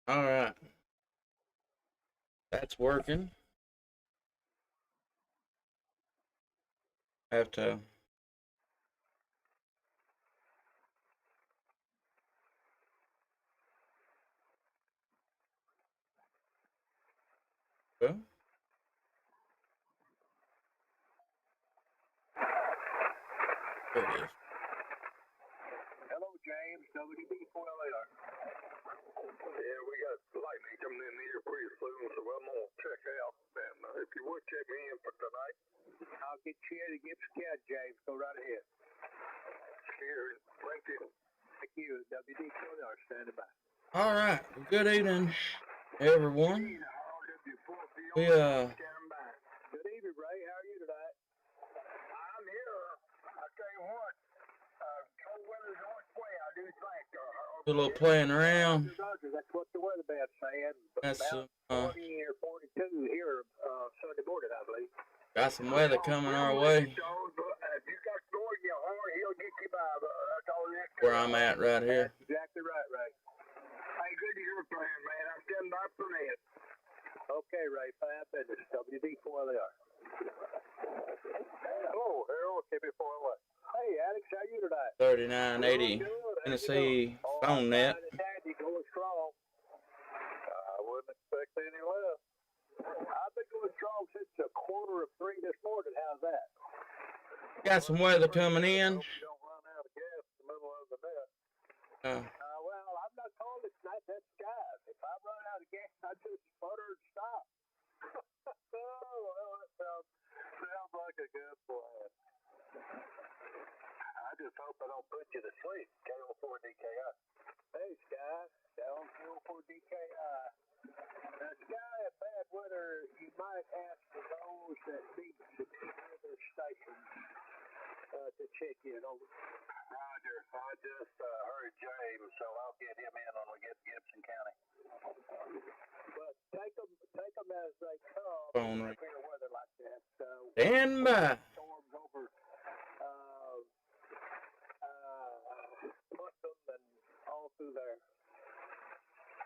All right, that's working. I have to. Well, there it is. Hello, James. WD4LAR. Yeah, we got lightning coming in here pretty soon, so I'm going to check out. And if you would check me in for tonight, I'll get you in and get scared, James. Go right ahead. Here, thank you. Thank you. WD4LAR, standing by. All right. Well, good evening, everyone. We Good evening, Ray. How are you tonight? I'm here. I tell you what, cold weather's on its way. I do think. do a little playing around. That's what the weather bad's saying. That's About 40 or 42 here Sunday morning, I believe. got some weather coming our way. If you got snow in your horn, he'll get you by. That's all you have to Where I'm at right here. That's exactly right, Ray. Hey, good to hear from you, man. I'm standing by for that. Okay, Ray. Fine business. WD4LAR. Hello, Harold. KB4LA. Hey, Alex. How you tonight? 3980 Tennessee phone net. Going strong. I wouldn't expect any less. I've been going strong since a 2:45 this morning. How's that? Got some weather coming in. Hope you don't run out of gas in the middle of the day. Well, I'm not calling it tonight. That's skies. If I run out of gas, I just sputter and stop. Oh, well, that sounds like a good plan. I just hope I don't put you to sleep. KO4DKI. Hey, Sky. Down KO4DKI. Now, Sky, in bad weather, you might ask for those that need to other stations to check in. Over. Roger. I just heard James, so I'll get him in when we get to Gibson County. But take them as they come. Phone ring. Severe weather like that. Stand by. Storms over Putnam and all through there.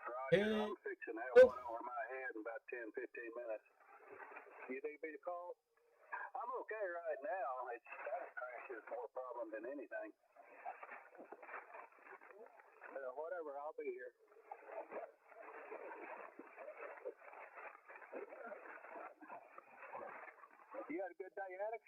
Roger, I'm fixing that one over my head in about 10, 15 minutes. You need me to call? I'm okay right now. It's static crash is more problem than anything. Whatever, I'll be here. You had a good day, Alex?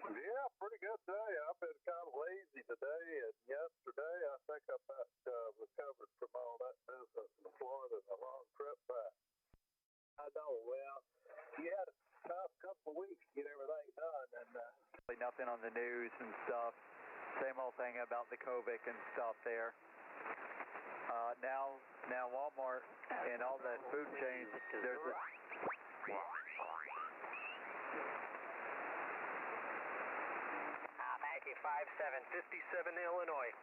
Yeah, pretty good day. I've been kind of lazy today, and yesterday I think I about recovered from all that business in Florida and a long trip back. I know. Well, you had a tough couple of weeks to get everything done, and nothing on the news and stuff. Same old thing about the COVID and stuff there. Now Walmart and all that food chains, there's a... Maggie 5757 Illinois.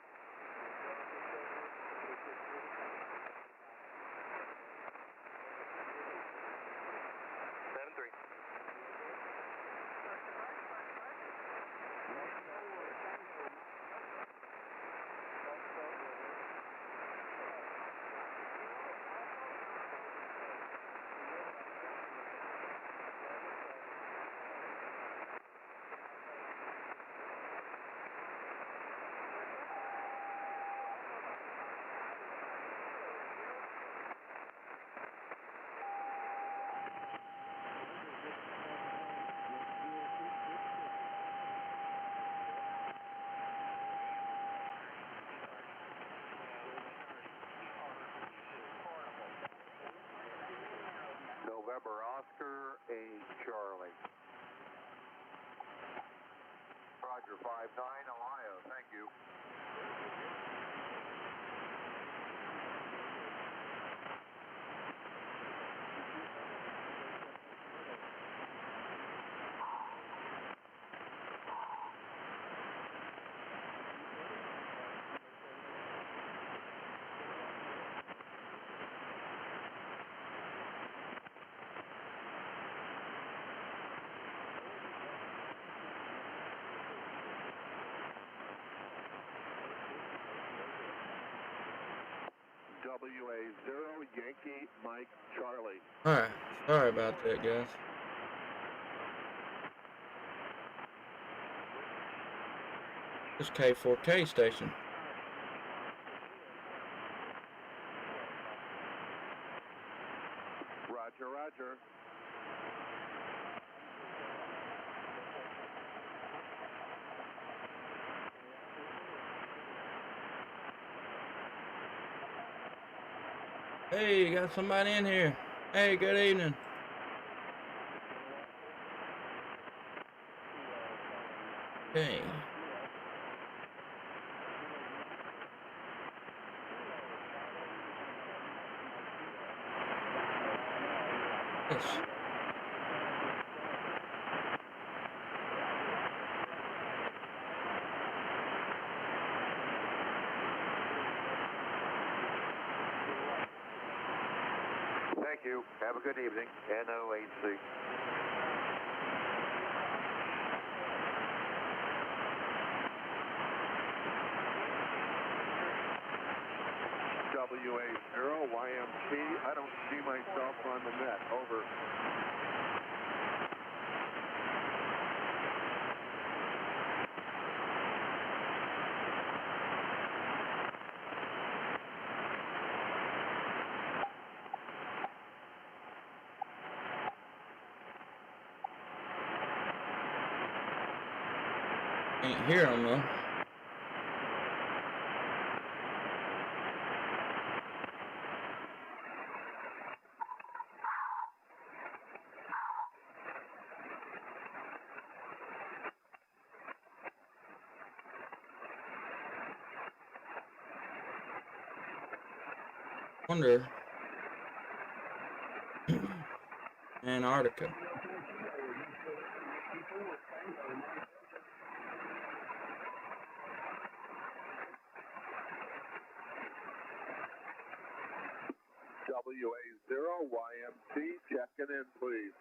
November Oscar, A. Charlie. Roger, 59, Ohio. Thank you. WA0 Yankee Mike Charlie. Alright, sorry about that, guys. This K4K station. Roger, roger. Hey, got somebody in here. Hey, good evening. Okay. Yes. Thank you. Have a good evening. NOHC. WA0 YMT. I don't see myself on the net. Over. Ain't hear him though. Wonder. Antarctica. WA0 YMT. Checking in, please.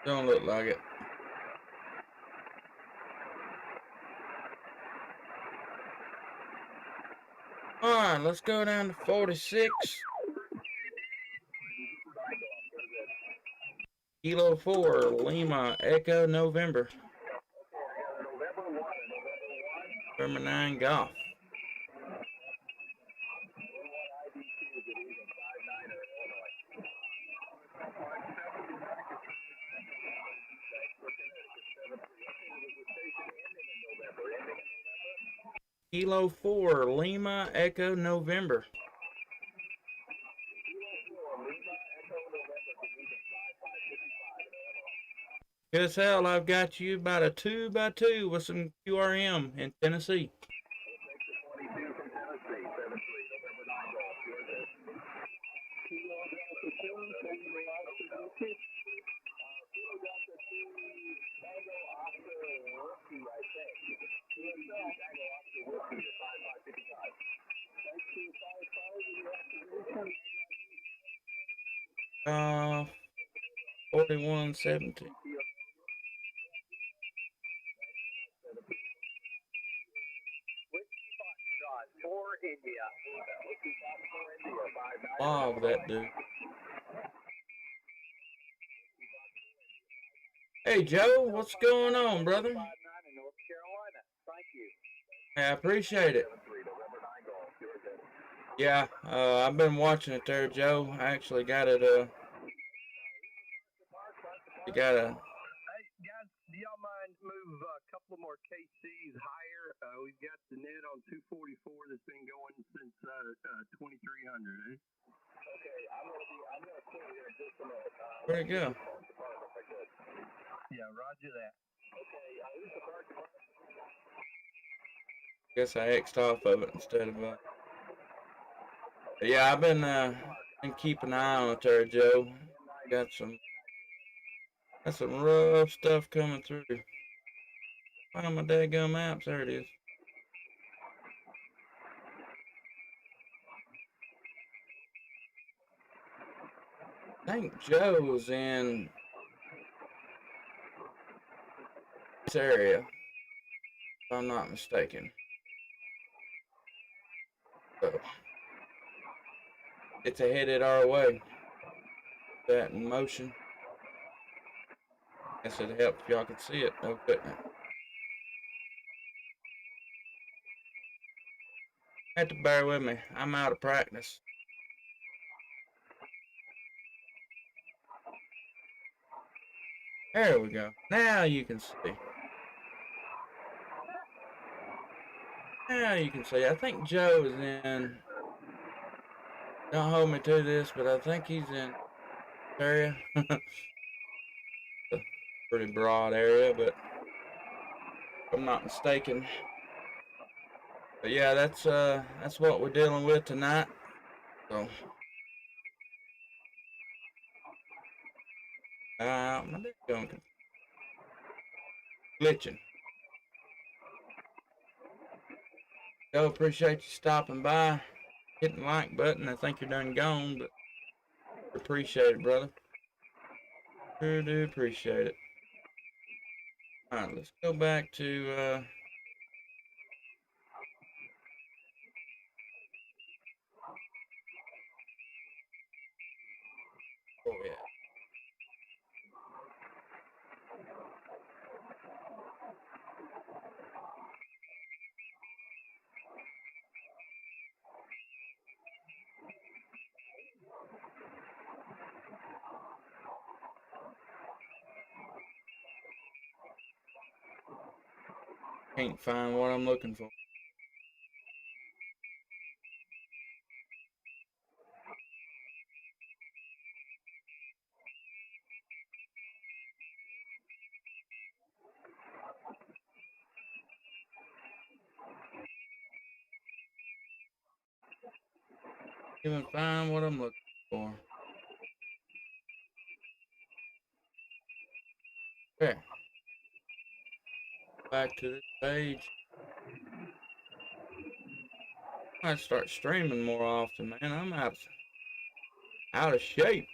Don't look like it. Alright, let's go down to 46. Kilo 4, Lima, Echo, November. November 9, Golf. Kilo 4, Lima, Echo, November. Good as hell, I've got you about a 2x2 with some QRM in Tennessee. Uh, 4170. Wow, that dude. Hey Joe, what's going on, brother? Hey, I appreciate it. Yeah, I've been watching it there, Joe. I actually got it, you got a... Hey, guys, do y'all mind move a couple more KCs higher? We've got the net on 244 that's been going since 2300, eh? Okay, I'm gonna put it in just a minute. Where'd it go? Yeah, roger that. Okay, who's the fire department? Guess I X'd off of it instead of, yeah, I've been keeping an eye on it there, Joe. Got some rough stuff coming through. Find my daggum maps. There it is. I think Joe's in States area, if I'm not mistaken. So it's headed our way. That in motion. Guess it'd help if y'all could see it, though, couldn't it? Have to bear with me. I'm out of practice. There we go. Now you can see. Now you can see. I think Joe is in. Don't hold me to this, but I think he's in area. A pretty broad area, but if I'm not mistaken. But yeah, that's what we're dealing with tonight. So my dick's going glitching. Joe, appreciate you stopping by, hitting the like button. I think you're done gone, but appreciate it, brother. Sure do appreciate it. All right, let's go back to oh yeah. Can't find what I'm looking for. Even find what I'm looking for. Okay. Back to this page. I might start streaming more often, man. I'm out of shape.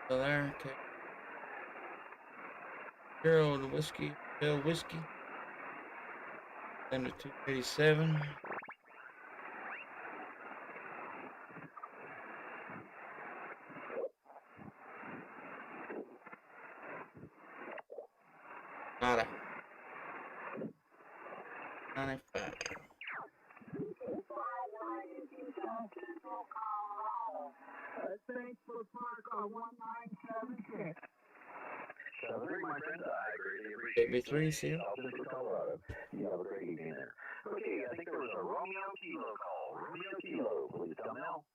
So there, okay. Girl, the whiskey, Bill whiskey. Then to 287. Nada. 95. Thanks for park on 1976. 73, my friend. I greatly appreciate it. AB3, see you. Colorado. You have a great evening there. Okay, I think there was a Romeo Kilo call. Romeo Kilo, please come now.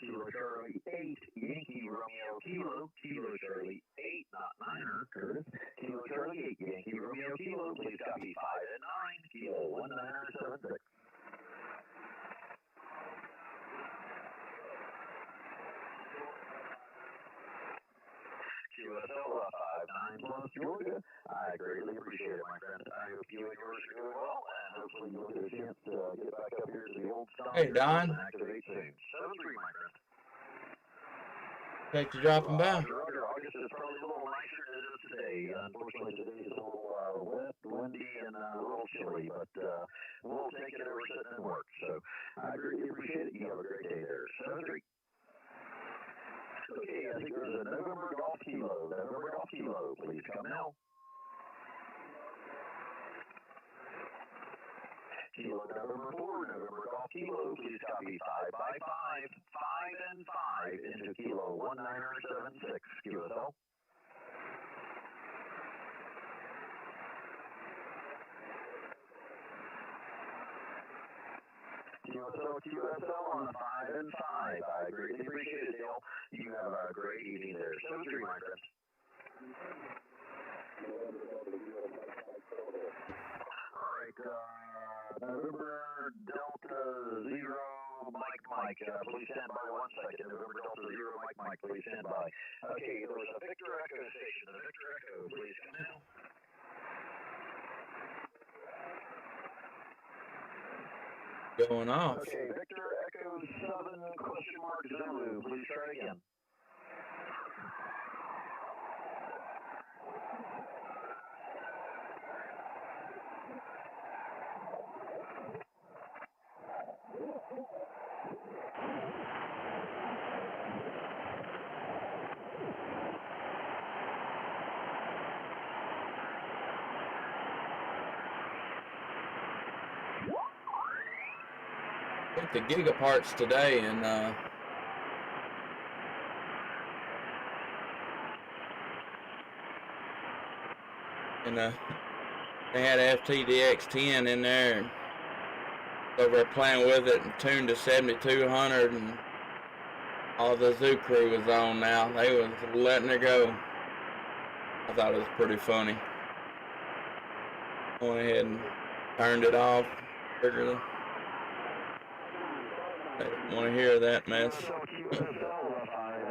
Kilo Charlie 8, Yankee Romeo Kilo. Kilo Charlie 8, not 9er, Curtis. Kilo Charlie 8, Yankee Romeo Kilo. Please copy 5 and 9. Kilo 1976. QSL 59 plus Georgia. I greatly appreciate it, my friend. I hope you and yours are doing well, and hopefully you'll get a chance to get back up here to the old style. Hey, Don. And activate soon. 73, my friend. Thanks for dropping by. Roger, August is probably a little nicer than it is today. Unfortunately, today is a little wet, windy, and a little chilly, but we'll take it over sitting and work. So I greatly appreciate it. You have a great day there. 73. Okay, I think there's a November Golf Kilo. November Golf Kilo, please come now. Kilo November 4, November Golf Kilo, please copy 5 by 5, 5 and 5 into Kilo 1976, QSL. QSL on the 5 and 5. I greatly appreciate it, Dale. You have a great evening there. 73, my friend. All right, November Delta 0, Mike, please stand by 1 second. November Delta 0, Mike, please stand by. Okay, there was a Victor Echo station. The Victor Echo, please come now. going off. Okay, Victor Echo 7 question mark Zulu. Please try again. Hit the gigaparts today, and they had FTDX10 in there. Over there playing with it and tuned to 7200, and all the zoo crew was on now. They was letting her go. I thought it was pretty funny. Went ahead and turned it off. Figured I didn't want to hear that mess. 5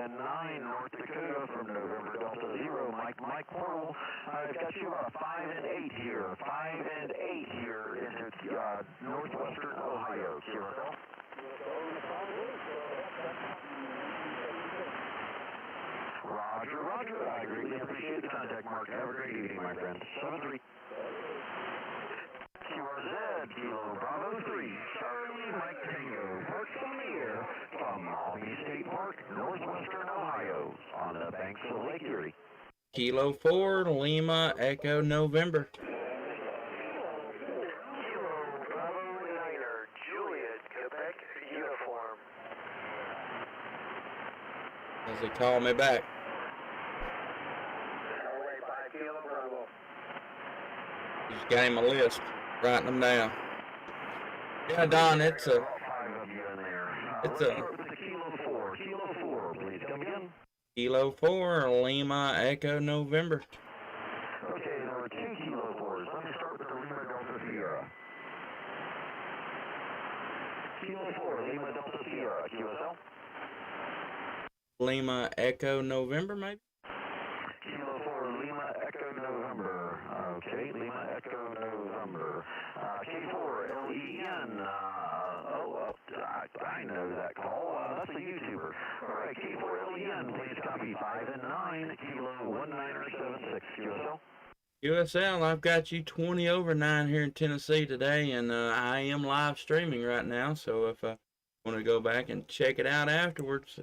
and 9 North Dakota from November Delta 0. Mike Portal. I've got you 5 and 8 here. 5 and 8 here in northwestern Ohio. QSL. Roger. I greatly appreciate the contact, Mark. Have a great evening, my friend. 7-3. QRZ, Kilo Bravo 3, Charlie Mike Tango, parked on the air from Maumee State Park, northwestern Ohio, on the banks of Lake Erie. Kilo 4, Lima, Echo, November. Kilo Bravo Niner, Juliet, Quebec uniform. As he called me back. Away by Kilo Bravo. Just got him a list. Writing them down. Yeah, Don, it's a Kilo 4, please come again. Kilo 4, Lima, Echo, November. Okay, there were 2 Kilo 4s. Let me start with the Lima Delta Sierra. Kilo 4, Lima Delta Sierra, QSL. Lima, Echo, November, maybe? Kilo 4, Lima Echo November. Okay, Lima Echo November. K4 LEN. I know that call. That's a YouTuber. All right, K4 LEN, please copy 5 and 9, Kilo 1976. QSL. USL, I've got you 20 over 9 here in Tennessee today, and I am live streaming right now, so if I want to go back and check it out afterwards,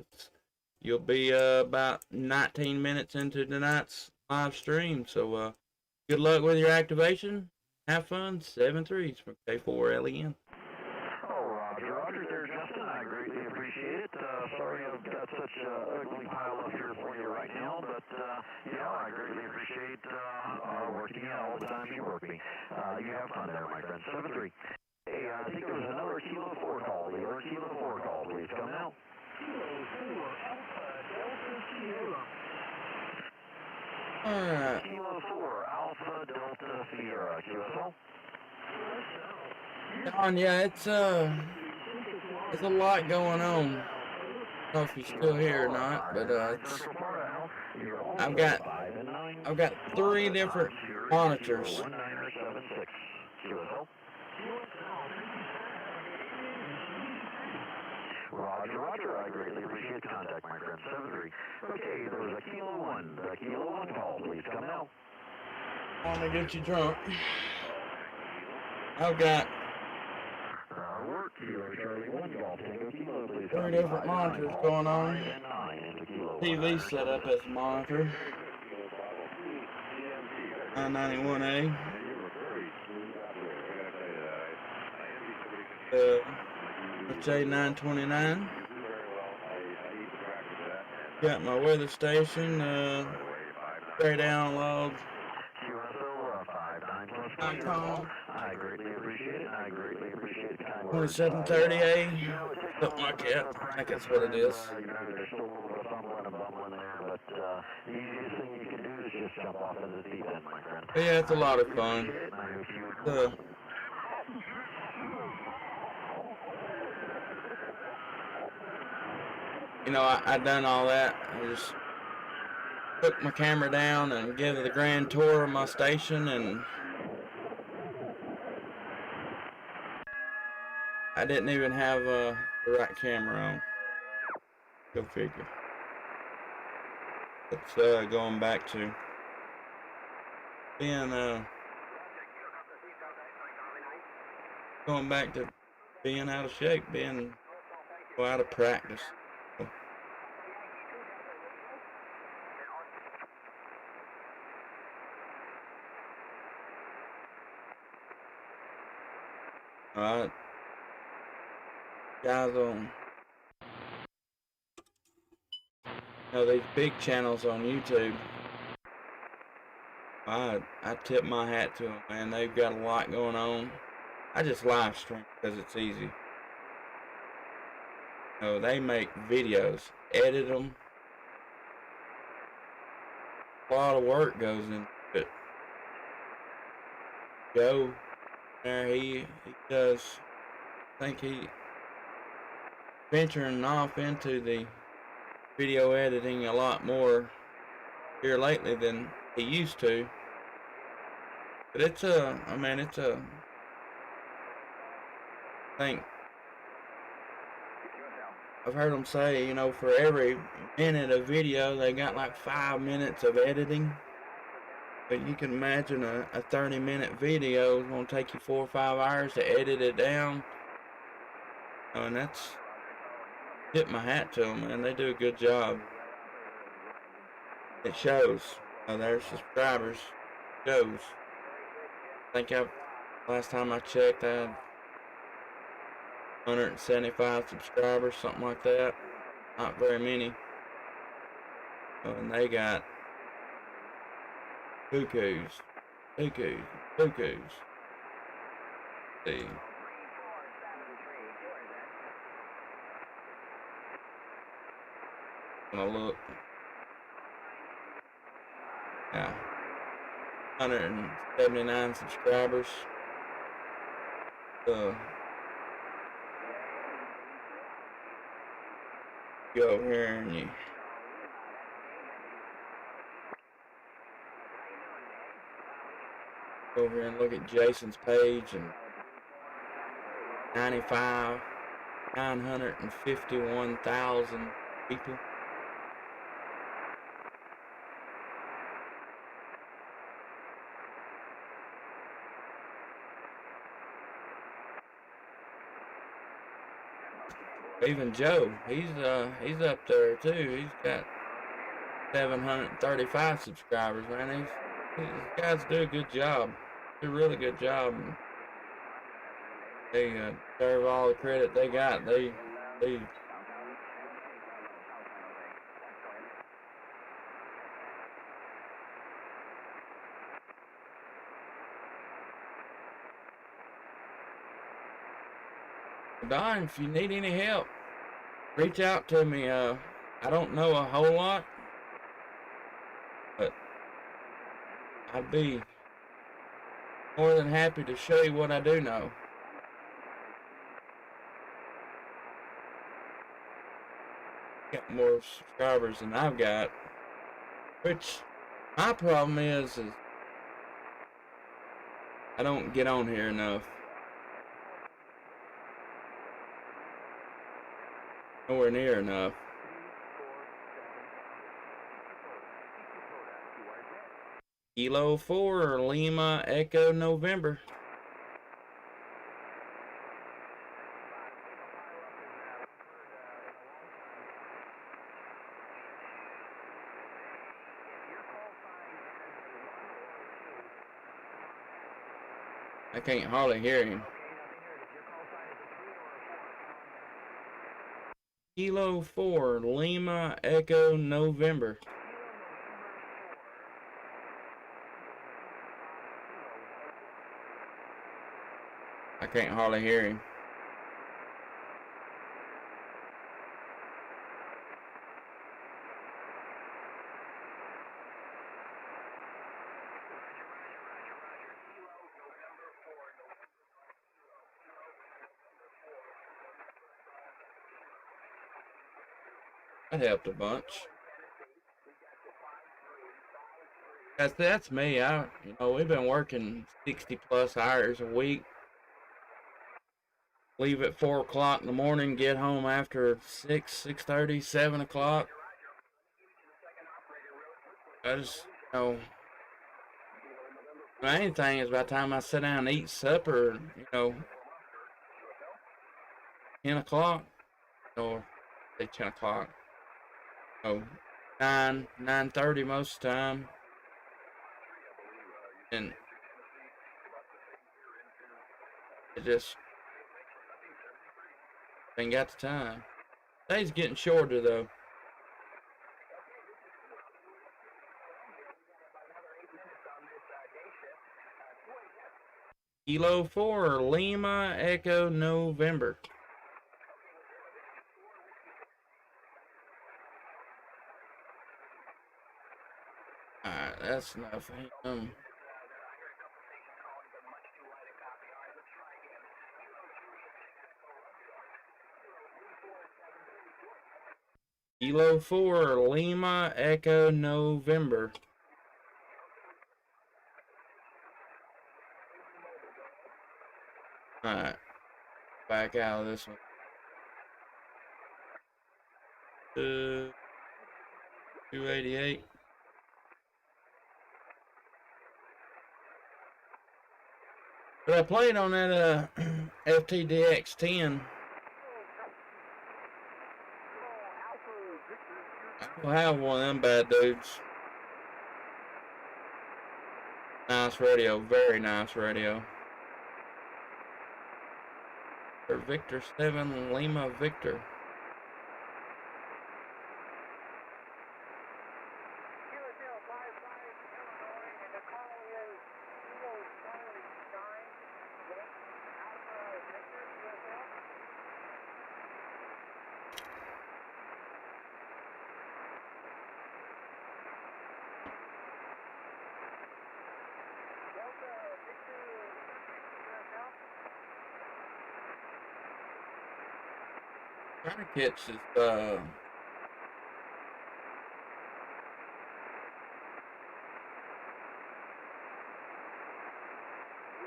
you'll be about 19 minutes into tonight's live stream, so good luck with your activation. Have fun. 7-3s from K4 LEN. Oh, Roger there, Justin. I greatly appreciate it. Sorry I've got such an ugly pile up here for you right now, but, I greatly appreciate working out all the time you work me. You have fun there, my friend. 7-3. Hey, I think there was another Kilo 4 call. The other Kilo 4 call, please come now. Kilo 4, Alpha Delta Sierra. Alright. Kilo 4, Alpha Delta Sierra. QSL? Don, yeah, it's a lot going on. I don't know if you're still here or not, but I've got 3 different monitors. Roger. I greatly appreciate the contact, my friend. 7-3. Okay, there was a Kilo 1. The Kilo 1 call, please come now. I want to get you drunk. I've got 3 different monitors going on. TV set up as a monitor. 991A. J929. Got my weather station. Straight download. Icon. I greatly appreciate it. 2730A. Something like that. I think that's what it is. There's still a little bit of fumbling and bumbling there, but the easiest thing you can do is just jump off into the deep end, my friend. Yeah, it's a lot of fun. I done all that. I just took my camera down and give the grand tour of my station, and I didn't even have the right camera on. Go figure. Let's going back to being going back to being out of shape, being out of practice. Alright, guys on these big channels on YouTube, I tip my hat to them, man. They've got a lot going on. I just live stream because it's easy. They make videos, edit them. A lot of work goes into it. Joe, there he does. I think he venturing off into the video editing a lot more here lately than he used to. But it's I think I've heard them say, for every minute of video, they got like 5 minutes of editing. But you can imagine a 30-minute video is going to take you 4 or 5 hours to edit it down. And that's, tip my hat to them, man. They do a good job. It shows. Their subscribers shows. I think last time I checked, I had 175 subscribers, something like that. Not very many. And they got cuckoos. See. Gonna look. Yeah. 179 subscribers. Go over here and you go over here and look at Jason's page, and 951,000 people. Even Joe, he's up there too. He's got 735 subscribers, man. These guys do a good job. Do a really good job. They deserve all the credit they got. They Don, if you need any help, reach out to me. I don't know a whole lot, but I'd be more than happy to show you what I do know. Got more subscribers than I've got, which my problem is I don't get on here enough. Nowhere near enough. Kilo 4 Lima Echo November. I can't hardly hear him. Kilo 4 Lima Echo November. I can't hardly hear him. That helped a bunch. That's me. We've been working 60+ hours a week. leave at 4 o'clock in the morning, get home after 6:30, 7 o'clock. I just, the main thing is by the time I sit down and eat supper, 10 o'clock, or say 10 o'clock, 9:30 most of the time, and it just ain't got the time. Day's getting shorter though. Kilo 4 Lima Echo November. Alright, that's enough of him. Kilo 4 Lima Echo November. Alright, back out of this one. 288. But I played on that FTDX 10. I have one of them bad dudes. Nice radio, very nice radio. For Victor 7 Lima Victor. Trying to catch this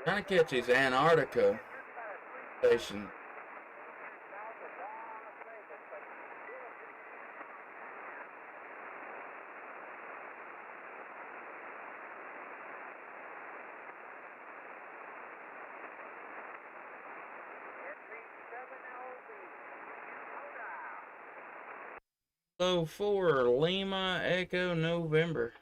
trying to catch these Antarctica stations. Kilo 4 Lima Echo November.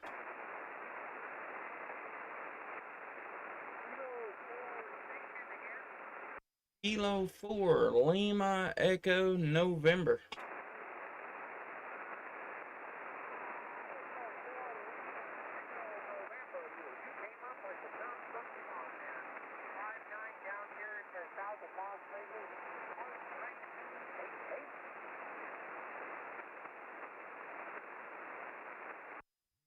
Kilo 4 Lima Echo November.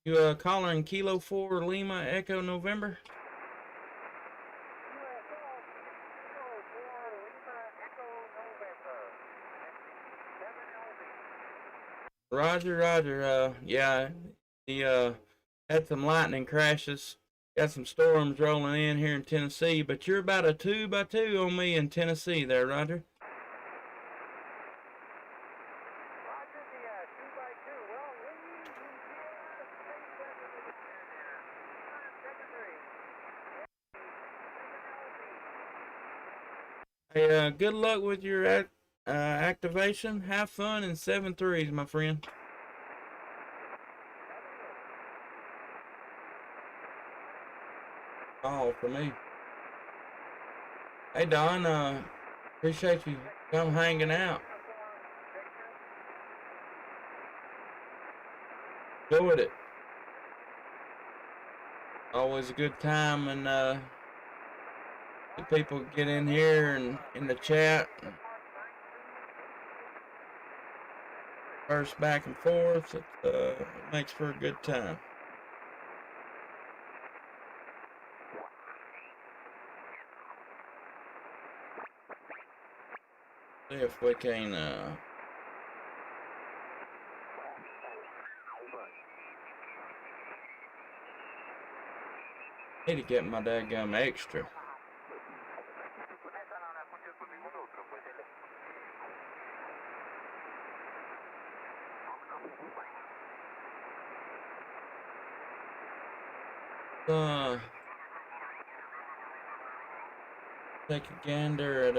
You calling Kilo 4 Lima Echo November? Roger, Roger. Yeah, he had some lightning crashes. Got some storms rolling in here in Tennessee, but you're about a 2x2 on me in Tennessee there, Roger. Hey, good luck with your activation. Have fun in 7-3s, my friend. All for me. Hey, Don, appreciate you come hanging out. Enjoyed it. Always a good time, and the people get in here and in the chat. First back and forth, it makes for a good time. See if we can need to get my daggum extra. Take a gander at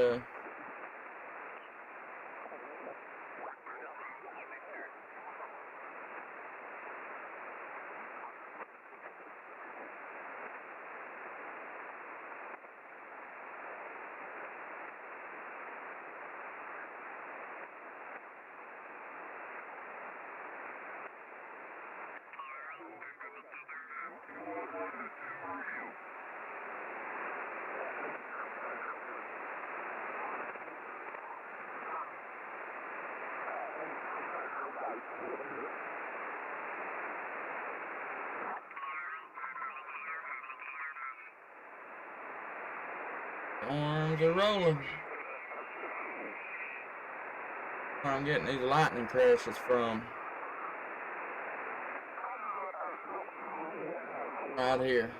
arms are rolling. Where I'm getting these lightning crashes from. Right here.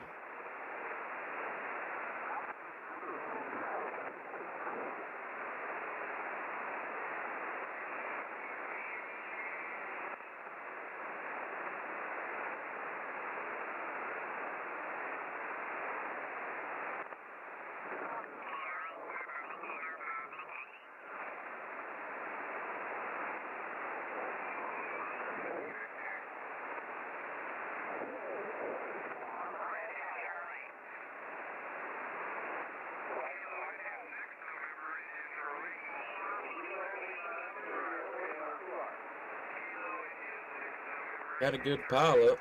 Got a good pile up.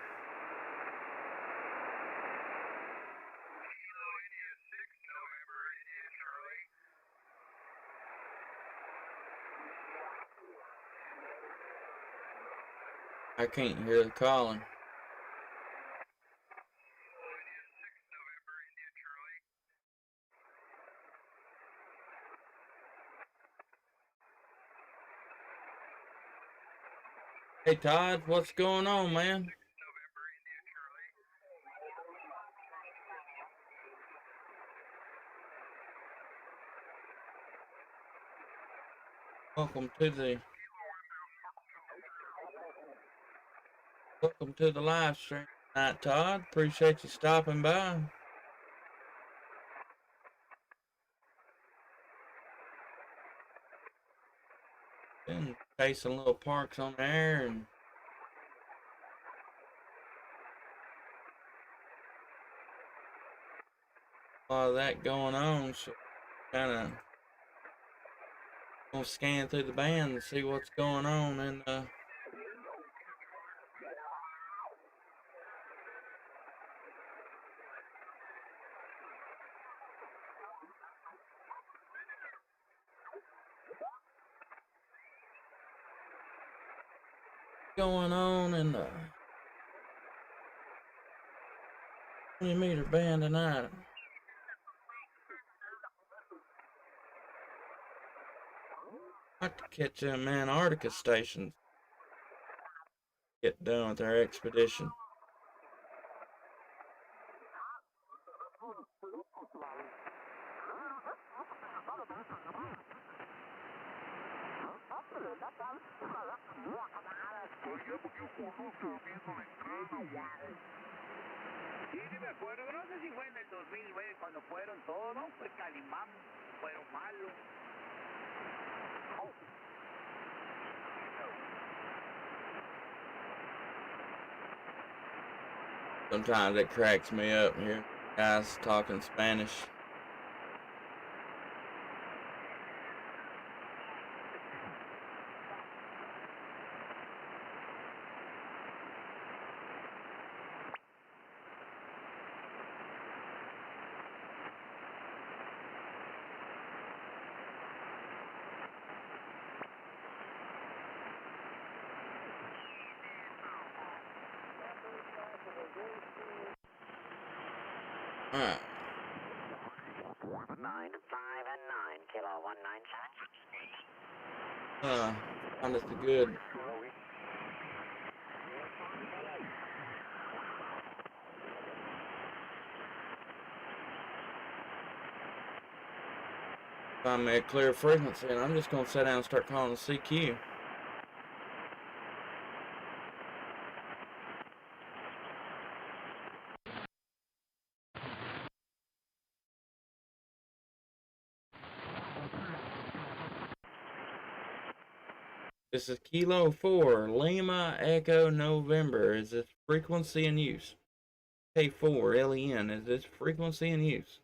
I can't hear the calling. Hey Todd, what's going on, man? Welcome to the live stream tonight, Todd. Appreciate you stopping by. Been chasing little parks on there and a lot of that going on, so kinda gonna scan through the band and see what's going on and going on in the 20-meter band tonight. I'd like to catch them Antarctica stations. Get done with their expedition. Sí, sí me acuerdo, no sé si fue en el 2009 cuando fueron todos, ¿no? Fue Calimán, fueron malos. Sometimes it cracks me up here, guys talking Spanish. Alright. 9, 5, and 9, Kilo 197. Find us a good find me a clear frequency and I'm just gonna sit down and start calling the CQ. This is Kilo 4, Lima Echo November. Is this frequency in use? K4, LEN. Is this frequency in use?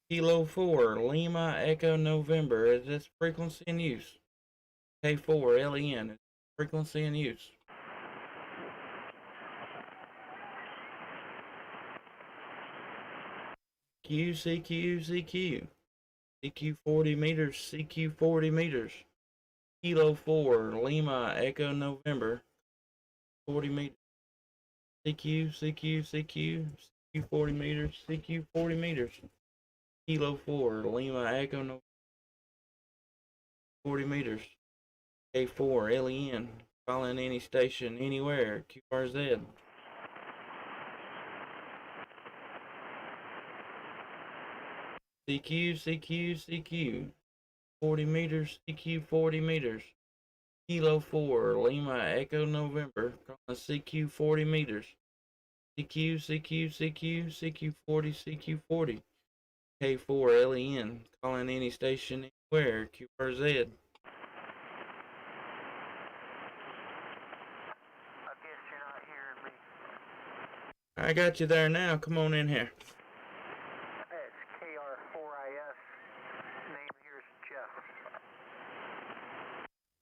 Kilo 4, Lima Echo November. Is this frequency in use? K4, LEN. Is this frequency in use? CQ, CQ 40 meters, CQ 40 meters. Kilo 4, Lima Echo November. 40 meters. CQ 40 meters, CQ 40 meters. Kilo 4, Lima Echo November. 40 meters. K4, LEN. Calling any station, anywhere. QRZ. CQ 40 meters, CQ 40 meters. Kilo 4, Lima Echo November. Calling CQ 40 meters. CQ 40, CQ 40. K4, LEN. Calling any station, anywhere. QRZ. I guess you're not hearing me. I got you there now. Come on in here. It's KR4IS. Name here's Jeff.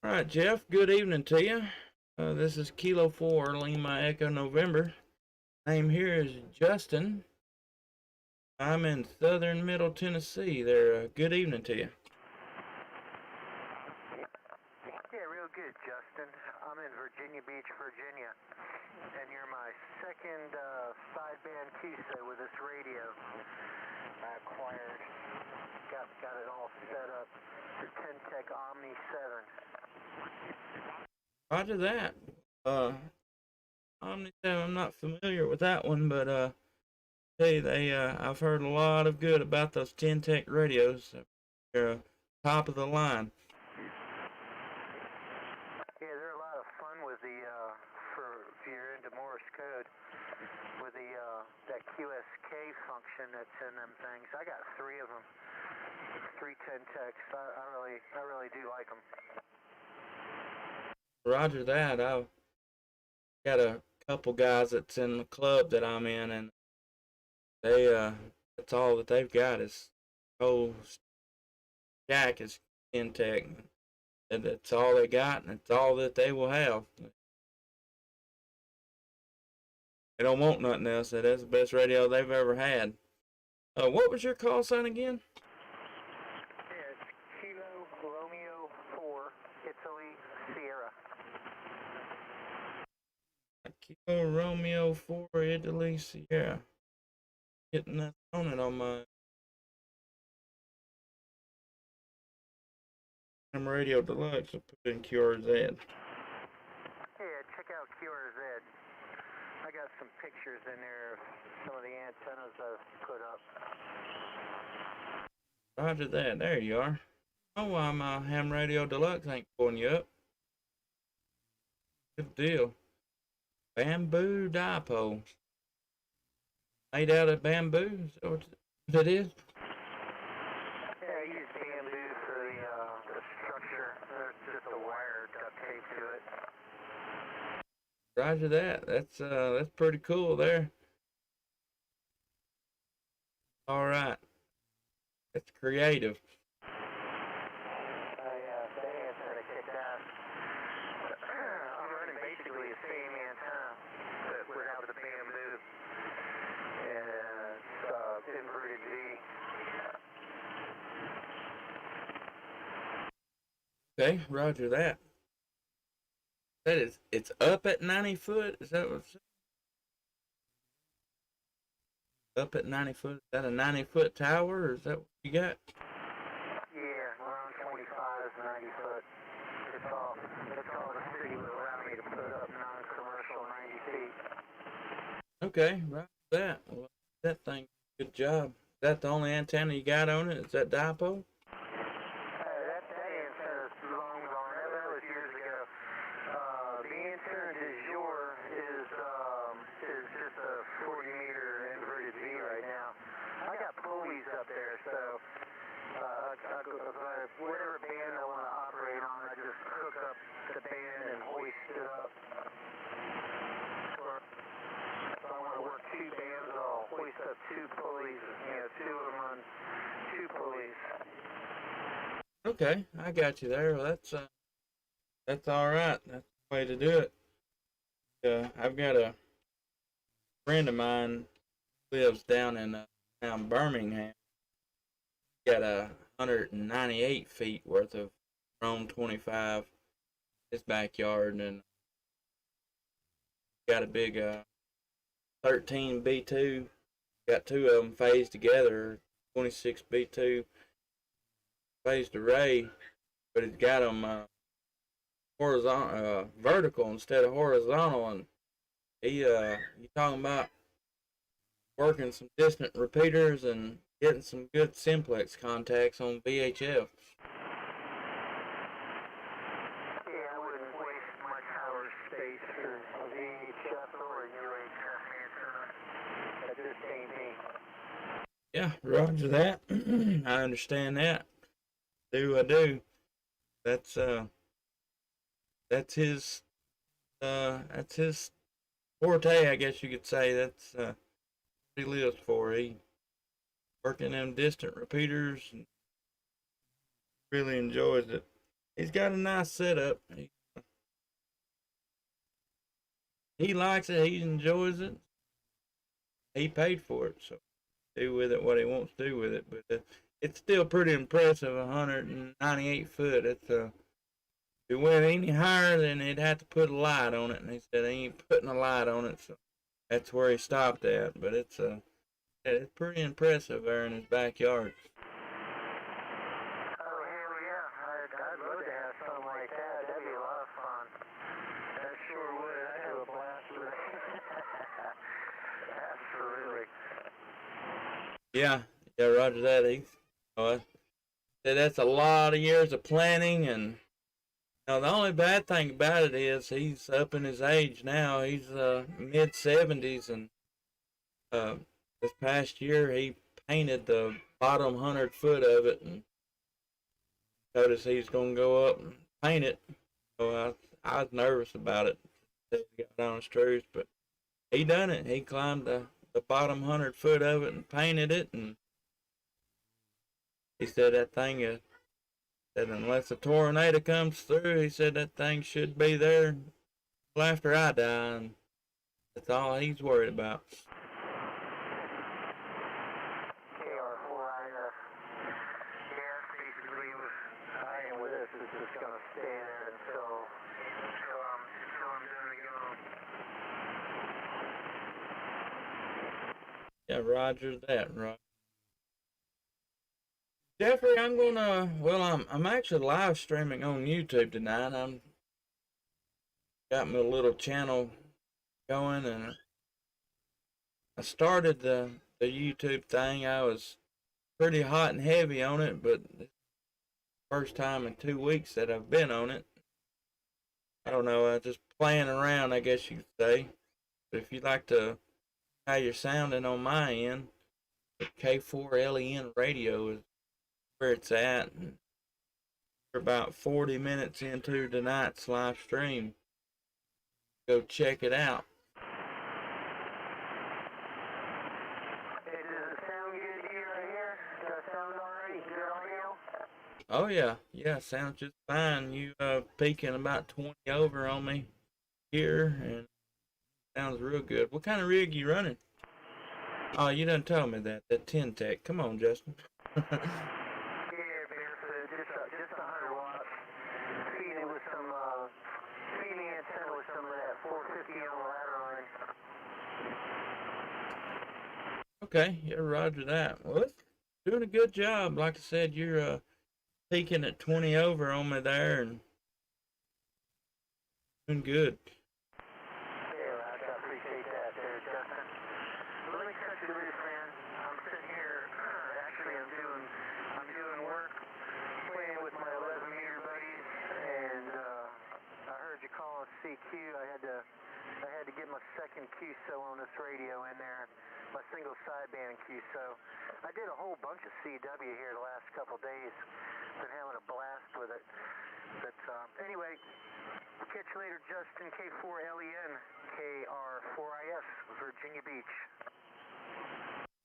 All right, Jeff. Good evening to you. This is Kilo 4, Lima Echo November. Name here is Justin. I'm in southern Middle Tennessee. There. Good evening to you. Yeah, real good, Justin. I'm in Virginia Beach, Virginia, and you're my second sideband QSA with this radio. I acquired, got it all set up. The Ten-Tech Omni 7. Roger that. I'm not familiar with that one, but hey, I've heard a lot of good about those Ten-Tech radios. They're top of the line. Yeah, they're a lot of fun with the if you're into Morse code, with the that QSK function that's in them things. I got 3 of them, 3 Ten-Techs. I really do like them. Roger that. I've got a couple guys that's in the club that I'm in, and that's all that they've got is whole jack is Ten-Tech. And that's all they got, and it's all that they will have. They don't want nothing else. That's the best radio they've ever had. What was your call sign again? Yeah, it's Kilo Romeo 4, Italy, Sierra. Kilo Romeo 4, Italy, Sierra. Getting that on it on my Radio Deluxe. I'll put in QRZ. Yeah, check out QRZ. I got some pictures in there of some of the antennas I've put up. Roger that. There you are. Oh, why my Ham Radio Deluxe ain't pulling you up. Good deal. Bamboo dipole. Made out of bamboo? Is that what it is? Yeah, I use bamboo for the structure. There's just a wire duct tape to it. Roger that. That's pretty cool there. All right. That's creative. That antenna kicked ass. I'm running basically the same antenna, but without the bamboo. And it's inverted V. Okay, roger that. It's up at 90 foot? Is that what's up at 90 foot? Is that a 90-foot tower, or is that what you got? Yeah, around 25, 90 foot. It's all the city would allow me to put up non-commercial 90 feet. Okay, roger that. Well, that thing, good job. Is that the only antenna you got on it? Is that dipole? That antenna's long gone. That was years ago. The antenna du jour is just a 40-meter inverted V right now. I got pulley two pulleys, two of them on two pulleys. Okay, I got you there. Well, that's all right. That's the way to do it. I've got a friend of mine lives down in down Birmingham. Got 198 feet worth of Chrome 25 his backyard, and got a big 13 B2. Got two of them phased together, 26 B2 phased array, but it's got them horizontal, vertical instead of horizontal, and you talking about working some distant repeaters and getting some good simplex contacts on VHF. Yeah, I wouldn't waste my tower space for a VHF or a UHF antenna at this day and age. Yeah, roger that. I understand that. I do. That's his forte, I guess you could say. That's what he lives for. He working them distant repeaters and really enjoys it. He's got a nice setup. He likes it. He enjoys it. He paid for it, so do with it what he wants to do with it. But it's still pretty impressive. 198 foot. It's if it went any higher, then he'd have to put a light on it. And he said he ain't putting a light on it, so that's where he stopped at. But it's pretty impressive there in his backyard. Oh, hell yeah. I'd love to have something like that. That'd be a lot of fun. That sure would. I'd have a blast with it. Absolutely. Yeah, roger that. That's a lot of years of planning, and the only bad thing about it is he's up in his age now. He's mid 70s, and this past year he painted the bottom 100 foot of it, and told us he's gonna go up and paint it. So I was nervous about it, to be honest truth, but he done it. He climbed the bottom 100 foot of it and painted it, and he said that thing that unless a tornado comes through, he said that thing should be there after I die, and that's all he's worried about. KR4IF. Yeah, basically, I am with this. It's just going to stay there until I'm done again. Yeah, roger that, Roger. Jeffrey, I'm actually live streaming on YouTube tonight. Got my little channel going, and I started the YouTube thing. I was pretty hot and heavy on it, but first time in 2 weeks that I've been on it. I don't know, just playing around, I guess you could say. But if you'd like to how you're sounding on my end, the K4LEN radio is where it's at. And we're about 40 minutes into tonight's live stream. Go check it out. Hey, does it sound good to you right here? Does it sound alright? Good audio? Oh yeah, sounds just fine. You peaking about 20 over on me here, and sounds real good. What kind of rig you running? Oh, you done told me that 10 Tech. Come on, Justin. Yeah, barefoot, just 100 watts. Feeding it with some, feeding the antenna with some of that 450 on the ladder line. Okay, yeah, roger that. Well, it's doing a good job. Like I said, you're peaking at 20 over on me there, and doing good. Yeah, I appreciate that there, Justin. Let me cut you loose, man. I'm sitting here, actually I'm doing work, playing with my 11 meter buddies, and I heard you calling CQ. I had to get my second QSO on this radio in there, my single sideband QSO. I did a whole bunch of CW here the last couple days. Been having a blast with it. But anyway, catch you later, Justin. K4LEN, KR4IF, Virginia Beach.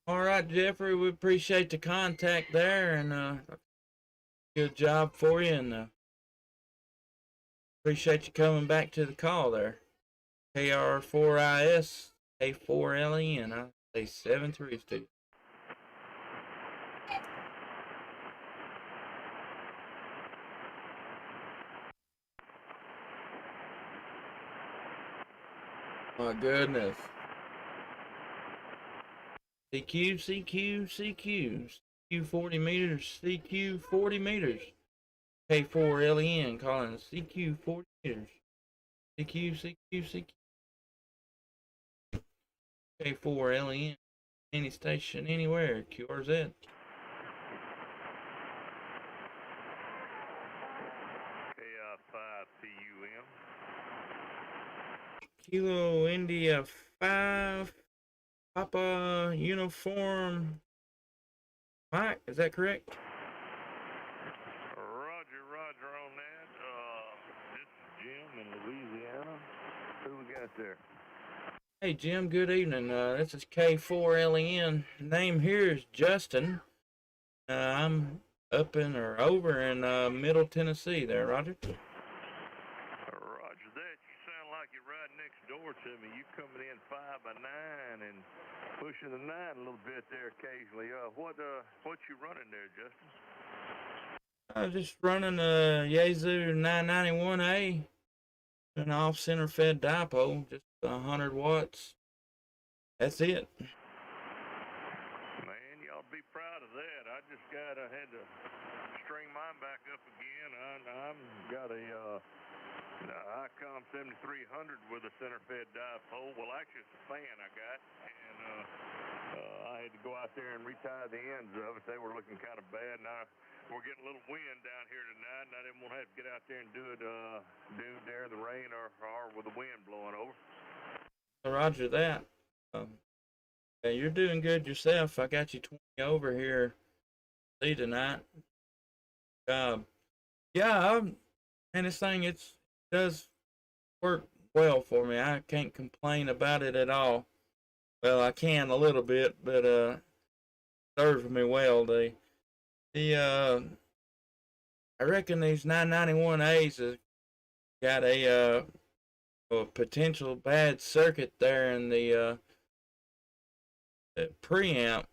All right, Jeffrey, we appreciate the contact there, and good job for you, and appreciate you coming back to the call there. KR4IS, A4LEN, I say 732. My goodness. CQ, CQ, CQ. CQ 40 meters, CQ 40 meters. K4LEN calling CQ 40 meters. CQ, CQ, CQ. K4LEN. Any station, anywhere. QRZ. K5PUM. Kilo India 5. Papa Uniform Mike, is that correct? Roger on that. This is Jim in Louisiana. Who we got there? Hey Jim, good evening. This is K4LEN. Name here is Justin. I'm up in or over in Middle Tennessee there, Roger. Roger that. You sound like you're right next door to me. You coming in 5x9 and pushing the 9 a little bit there occasionally. What you running there, Justin? I'm just running a Yaesu 991A, an off-center fed dipole, just 100 watts. That's it. Man, y'all be proud of that. I just had to string mine back up again. I'm got a ICOM 7300 with a center fed dipole. Well, actually, it's a fan I got, and I had to go out there and retie the ends of it. They were looking kind of bad, and we're getting a little wind down here tonight, and I didn't want to have to get out there and do it during the rain or with the wind blowing over. Roger that. Yeah, you're doing good yourself. I got you 20 over here. See tonight. Yeah, and this thing it does work well for me. I can't complain about it at all. Well, I can a little bit, but serves me well. I reckon these 991As have got a potential bad circuit there in the preamp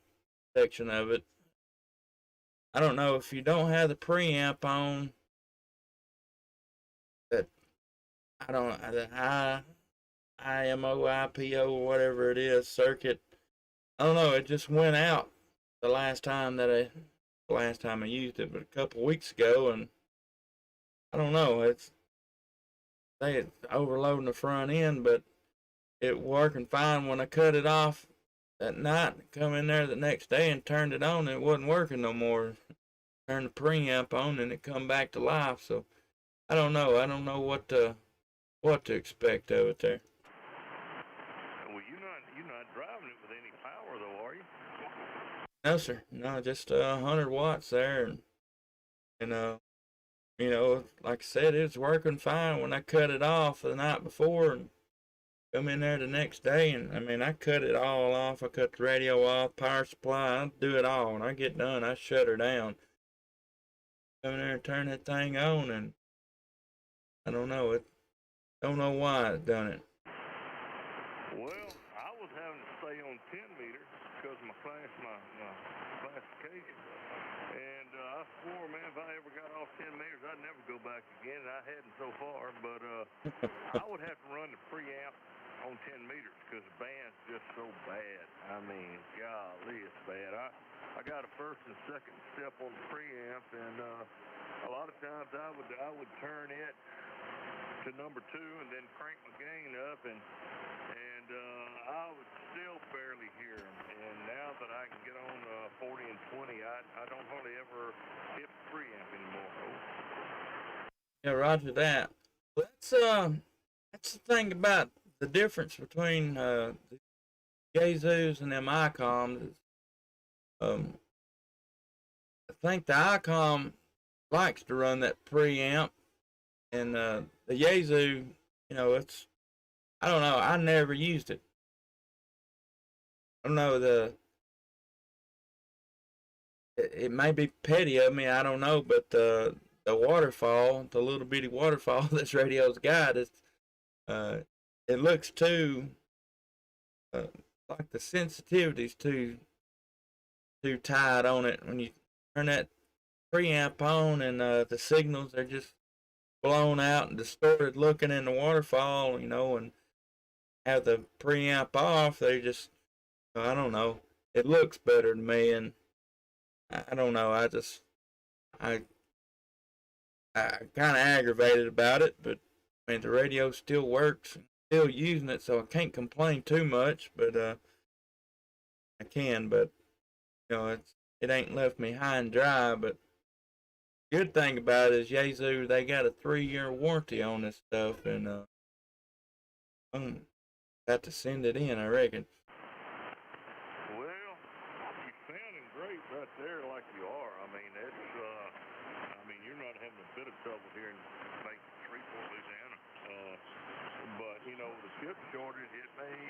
section of it. I don't know if you don't have the preamp on. That IMO, IPO, whatever it is, circuit. I don't know. It just went out the last time I used it, but a couple weeks ago, and I don't know. It's overloading the front end, but it working fine when I cut it off that night. Come in there the next day and turned it on, and it wasn't working no more. Turned the preamp on, and it come back to life. So I don't know. I don't know what to expect of it there. Well, you're not driving it with any power though, are you? No, sir. No, just 100 watts there, and like I said, it was working fine when I cut it off the night before, and come in there the next day, and I mean, I cut it all off. I cut the radio off, power supply. I do it all. When I get done, I shut her down. Come in there and turn that thing on, and I don't know. Don't know why I done it. Well, I was having to stay on 10 meters because of my classification. And I swore, man, if I ever got off 10 meters, I'd never go back again. And I hadn't so far, but I would have to run the preamp on 10 meters because the band's just so bad. I mean, golly, it's bad. I got a first and second step on the preamp, and a lot of times I would turn it to number 2 and then crank my gain up, and I would still barely hear them. And now that I can get on 40 and 20, I don't hardly ever hit the preamp anymore. Yeah, roger that. That's the thing about the difference between the Yaesus and them ICOMs. I think the ICOM likes to run that preamp, and the Yaesu, I don't know. I never used it. I don't know, it may be petty of me, I don't know, but the waterfall, the little bitty waterfall this radio's got, uh, it looks too uh, like the sensitivity's too tight on it. When you turn that preamp on and the signals are just blown out and distorted looking in the waterfall, and have the preamp off, they just, I don't know. It looks better to me, and I don't know. I kind of aggravated about it, but I mean the radio still works, still using it, so I can't complain too much. But I can, but it ain't left me high and dry. But good thing about it is Yaesu, they got a 3-year warranty on this stuff, and I'm got to send it in, I reckon. Well, you're sounding great right there, like you are. I mean, you're not having a bit of trouble here in Shreveport, Louisiana. But the chip shortage, it may,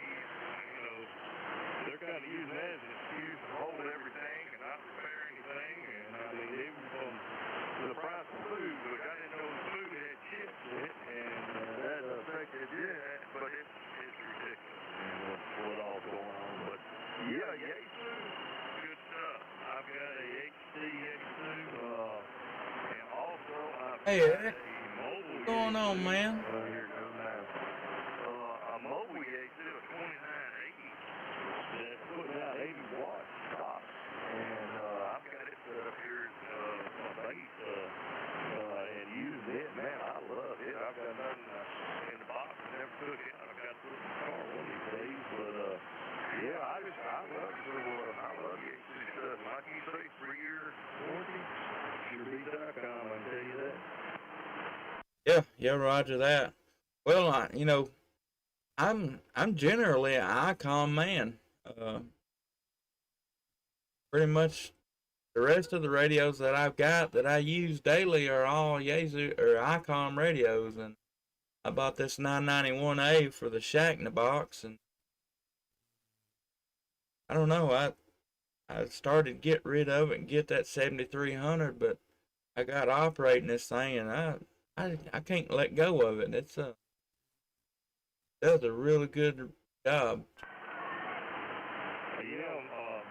they're kind of using that as an excuse to hold everything and not repair anything. And I mean, even from the price of food, which I didn't know the food had chips in it, and that affected that, but it's ridiculous what all's going on. But yeah, Yaesu, good stuff. I've got a HD Yaesu, and also I've Hey, got Eric, a mobile what's going on, Yaesu. man? Here it goes now. A mobile Yaesu, a 2980, that's putting out 80 watts stop. And I've got it set up here as my base, and using it. Man, I love it. I've got nothing in the box. I never took it out. I've got to put it in the car one of these days. But yeah, I love it. Stuff. Like you say, 3-year warranty. Sure beats Icom, I can tell you that. Yeah, roger that. Well, I'm generally an Icom man. Pretty much the rest of the radios that I've got that I use daily are all Yaesu or Icom radios, and I bought this 991A for the Shack in the Box, and I don't know, I started to get rid of it and get that 7300, but I got operating this thing, and I can't let go of it. It's does a really good job. A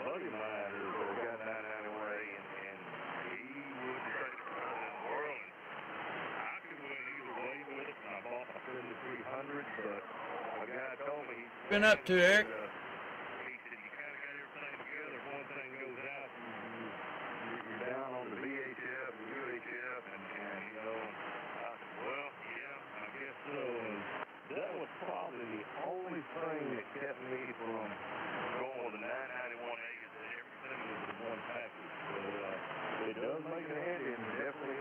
buddy of mine has got 991A, and he wouldn't trade it for nothing in the world. And I could win either way with it, and I bought my 7300, but a guy told me, Been up to, Eric? he said, you kind of got everything together. If one thing goes out, you're down on the VHF and UHF, and I said, well, yeah, I guess so. And that was probably the only thing that kept me from going with the 991A, is that everything was in one package. But it does make it handy, and it definitely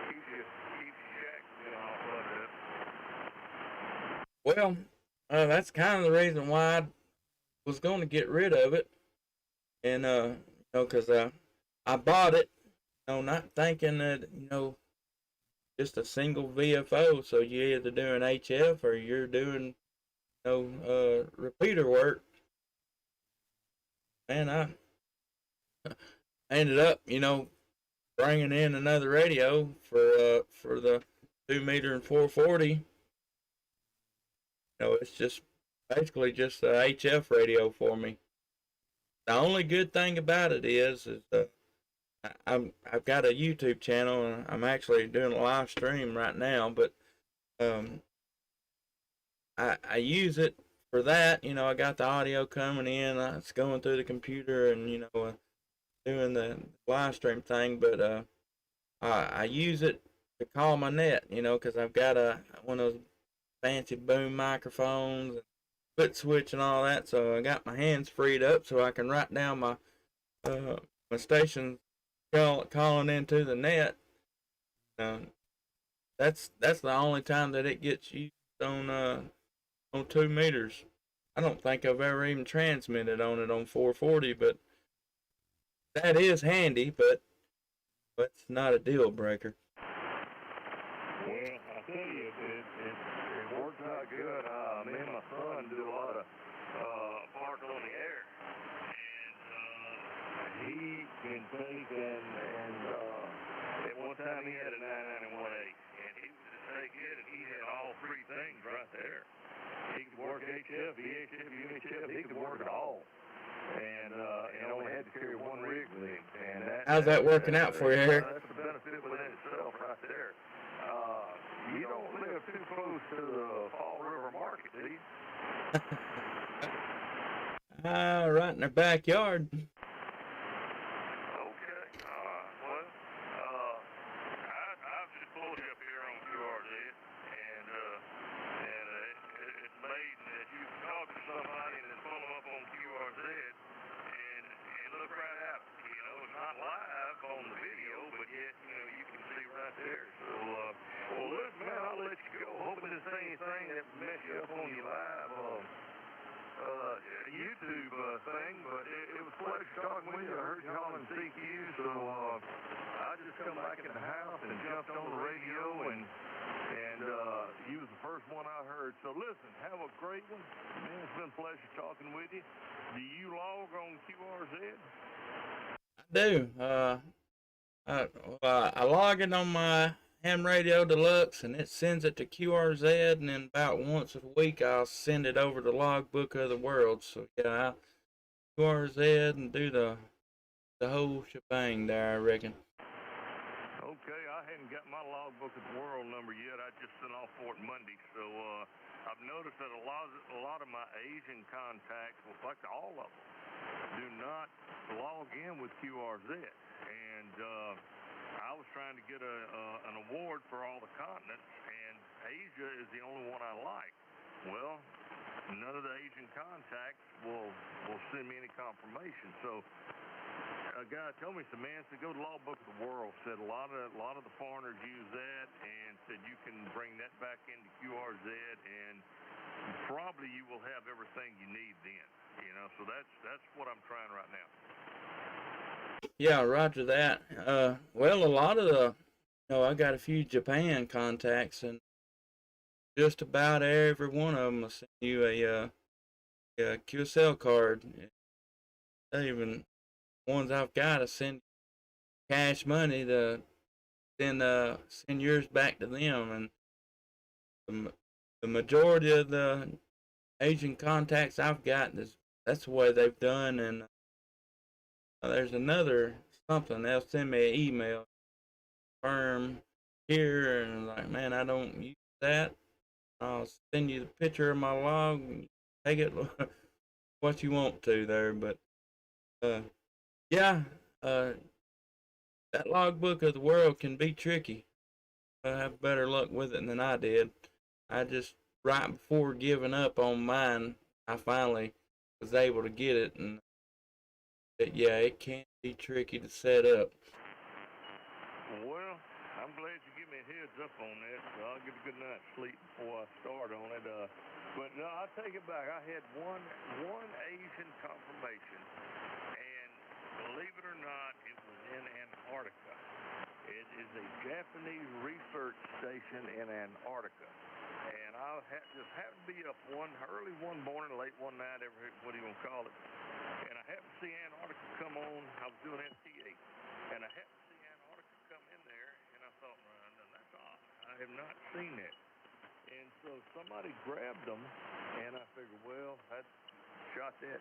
keeps you Shack off of it. Well, that's kind of the reason why I was going to get rid of it, and because I bought it, not thinking that just a single VFO. So you're either doing HF or you're doing repeater work. And I ended up bringing in another radio for the 2 meter and 440. It's just basically just a HF radio for me. The only good thing about it is I've got a YouTube channel, and I'm actually doing a live stream right now, but I use it for that. I got the audio coming in, it's going through the computer, and doing the live stream thing, but I use it to call my net, because I've got one of those fancy boom microphones and foot switch and all that, so I got my hands freed up so I can write down my station calling into the net. That's the only time that it gets used on 2 meters. I don't think I've ever even transmitted on it on 440, but that is handy, but it's not a deal breaker. Well, I tell you, it works out good. Me and my son do a lot of park on the air, and he can in pink, and at one time he had a 991 ace, and he was a take it, and he had all three things right there. He could work HF, VHF, UHF, he could work it all. And only had to carry one rig with him. And How's that working out for you, Eric? That's the benefit within itself right there. You don't live too close to the Fall River Market, do you? Right in their backyard. Okay. Well, I've just pulled you up here on QRZ, and it's amazing that you can talk to somebody and then pull them up on QRZ and look right out. You know, it's not live on the video, but yet, you know, you can see right there. So, well, listen, man, I'll let you go. Hoping this ain't anything that mess you up on your live YouTube thing, but it was a pleasure talking with you. I heard you calling CQ, so I just come back in the house and jumped on the radio, and you was the first one I heard. So listen, have a great one. Man, it's been a pleasure talking with you. Do you log on QRZ? I do. I log it on my ham radio deluxe, and it sends it to QRZ, and then about once a week I'll send it over to Logbook of the World. So yeah, I'll QRZ and do the whole shebang there, I reckon. Okay, I hadn't got my Logbook of the World number yet. I just sent off for it Monday. So I've noticed that a lot of my Asian contacts, well, in fact, all of them, do not log in with QRZ, and I was trying to get an award for all the continents, and Asia is the only one I like. Well, none of the Asian contacts will send me any confirmation. So a guy told me, said, man, said, go to Logbook of the World. Said a lot of the foreigners use that, and said you can bring that back into QRZ, and probably you will have everything you need then. You know, so that's what I'm trying right now. Yeah, roger that. Well, a lot of the, I got a few Japan contacts, and just about every one of them will send you a QSL card. They even ones I've got to send cash money to send yours back to them, and the majority of the Asian contacts I've got, that's the way they've done. And there's another something, they'll send me an email, confirm here, and like, man, I don't use that. I'll send you the picture of my log, and take it what you want to there. But yeah, that Logbook of the World can be tricky. I have better luck with it than I did. I just, right before giving up on mine, I finally was able to get it, and yeah, it can be tricky to set up. Well, I'm glad you give me a heads up on that, so I'll get a good night's sleep before I start on it. But no, I take it back. I had one Asian confirmation, and believe it or not, it was in Antarctica. It is a Japanese research station in Antarctica. And I just happened to be up early one morning, late one night, what do you want to call it? And I happened to see Antarctica come on. I was doing FT8, and I happened to see Antarctica come in there, and I thought, well, that's odd. I have not seen that. And so somebody grabbed them, and I figured, well, that shot that.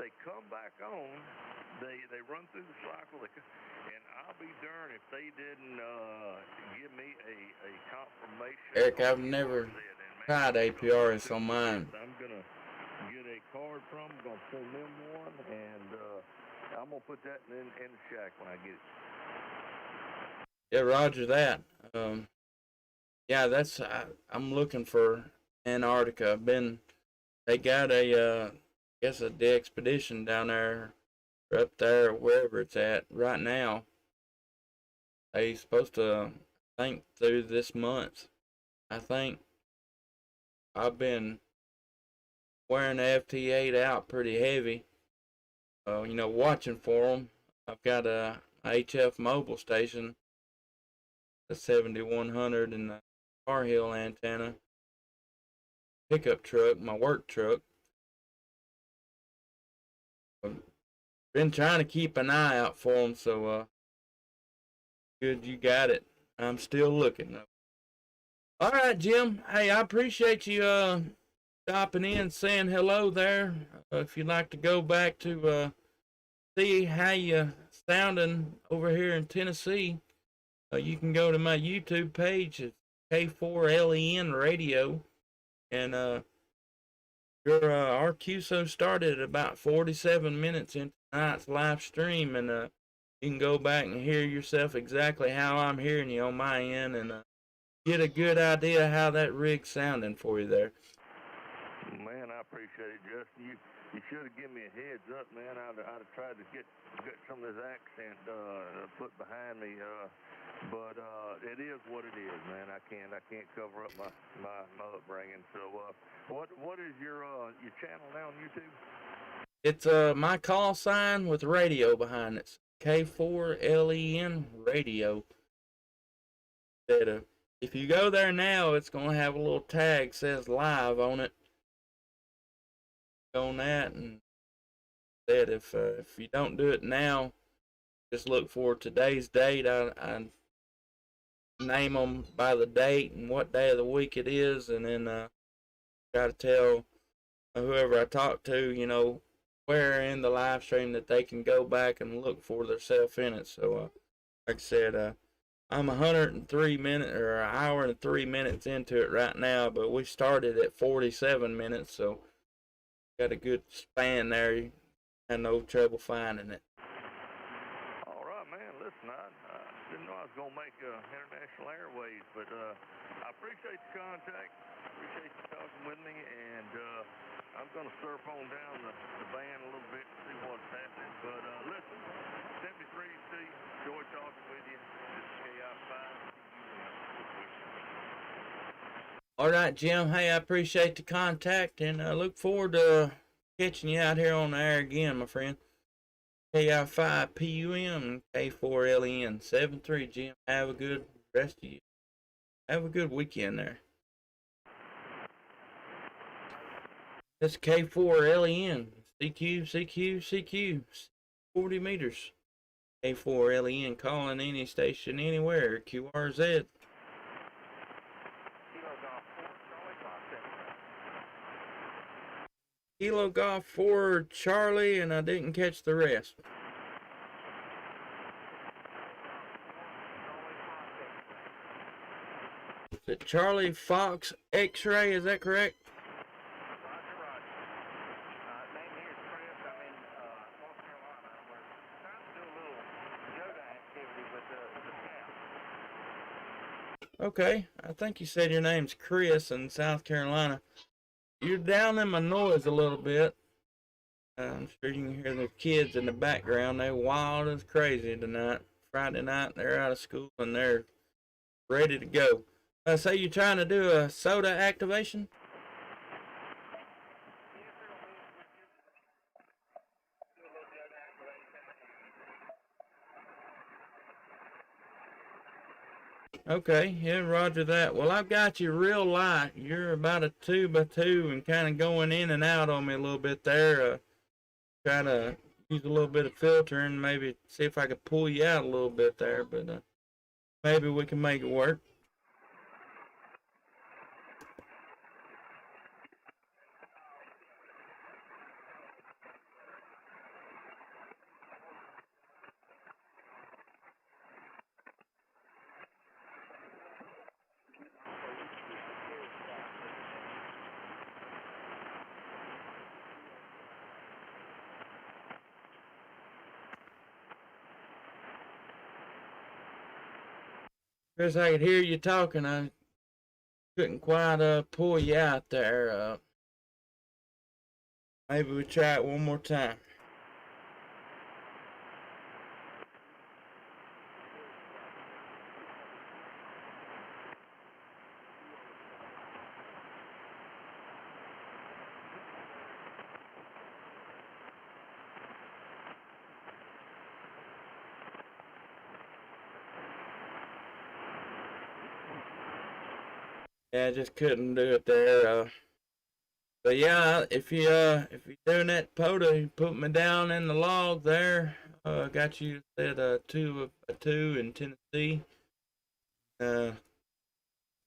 They come back on. They run through the cycle, and I'll be darned if they didn't give me a confirmation. Eric, I've never tried APRS on mine. I'm gonna get a card from them, gonna send them one, and I'm gonna put that in the shack when I get it. Yeah, roger that. Yeah, I'm looking for Antarctica. They got a the expedition down there, or up there, wherever it's at right now. They supposed to, I think, through this month. I think I've been wearing the FT8 out pretty heavy. Watching for them. I've got a HF mobile station, the 7100, and the Tar Heel antenna, pickup truck, my work truck. been trying to keep an eye out for them, so good you got it. I'm still looking though. All right, Jim. Hey, I appreciate you stopping in, saying hello there. If you'd like to go back to see how you sounding over here in Tennessee, you can go to my YouTube page. It's K4LEN Radio, and our QSO started at about 47 minutes into tonight's live stream, and you can go back and hear yourself exactly how I'm hearing you on my end, and get a good idea how that rig's sounding for you there. Man, I appreciate it, Justin. You should have given me a heads up, man. I'd have tried to get some of this accent put behind me, but it is what it is, man. I can't cover up my upbringing. So, what is your channel now on YouTube? It's my call sign with radio behind it. K4LEN Radio. If you go there now, it's gonna have a little tag says live on it. On that, and said if you don't do it now, just look for today's date. I name them by the date and what day of the week it is, and then try to tell whoever I talk to, you know, where in the live stream that they can go back and look for themselves in it. So like I said, I'm 103 minutes or an hour and 3 minutes into it right now, but we started at 47 minutes, so got a good span there. You had no trouble finding it. All right, man. Listen, I didn't know I was going to make international airways, but I appreciate the contact. I appreciate you talking with me, and I'm going to surf on down the band a little bit to see what's happening. But listen, 73C, enjoy talking with you. This is KI5. All right, Jim. Hey, I appreciate the contact, and I look forward to catching you out here on the air again, my friend. KI5PUM and K4LEN 73, Jim. Have a good rest of you. Have a good weekend there. That's K4LEN. CQ. 40 meters. K4LEN calling any station anywhere. QRZ. Kilo Golf 4 Charlie, and I didn't catch the rest. Is it Charlie Fox X-Ray, is that correct? Roger. Name here is Chris. I'm in North Carolina. We're trying to do a little yoga activity with the camp. Okay, I think you said your name's Chris in South Carolina. You're down in my noise a little bit. I'm sure you can hear the kids in the background. They're wild as crazy tonight. Friday night, they're out of school and they're ready to go. So you're trying to do a soda activation? Okay, yeah, roger that. Well, I've got you real light. You're about a 2x2 and kind of going in and out on me a little bit there. Try to use a little bit of filter and maybe see if I could pull you out a little bit there, but maybe we can make it work. Chris, I could hear you talking. I couldn't quite pull you out there. Maybe we try it one more time. Yeah, I just couldn't do it there. But yeah, if you're doing that POTA, put me down in the log there. Got you at a two in Tennessee.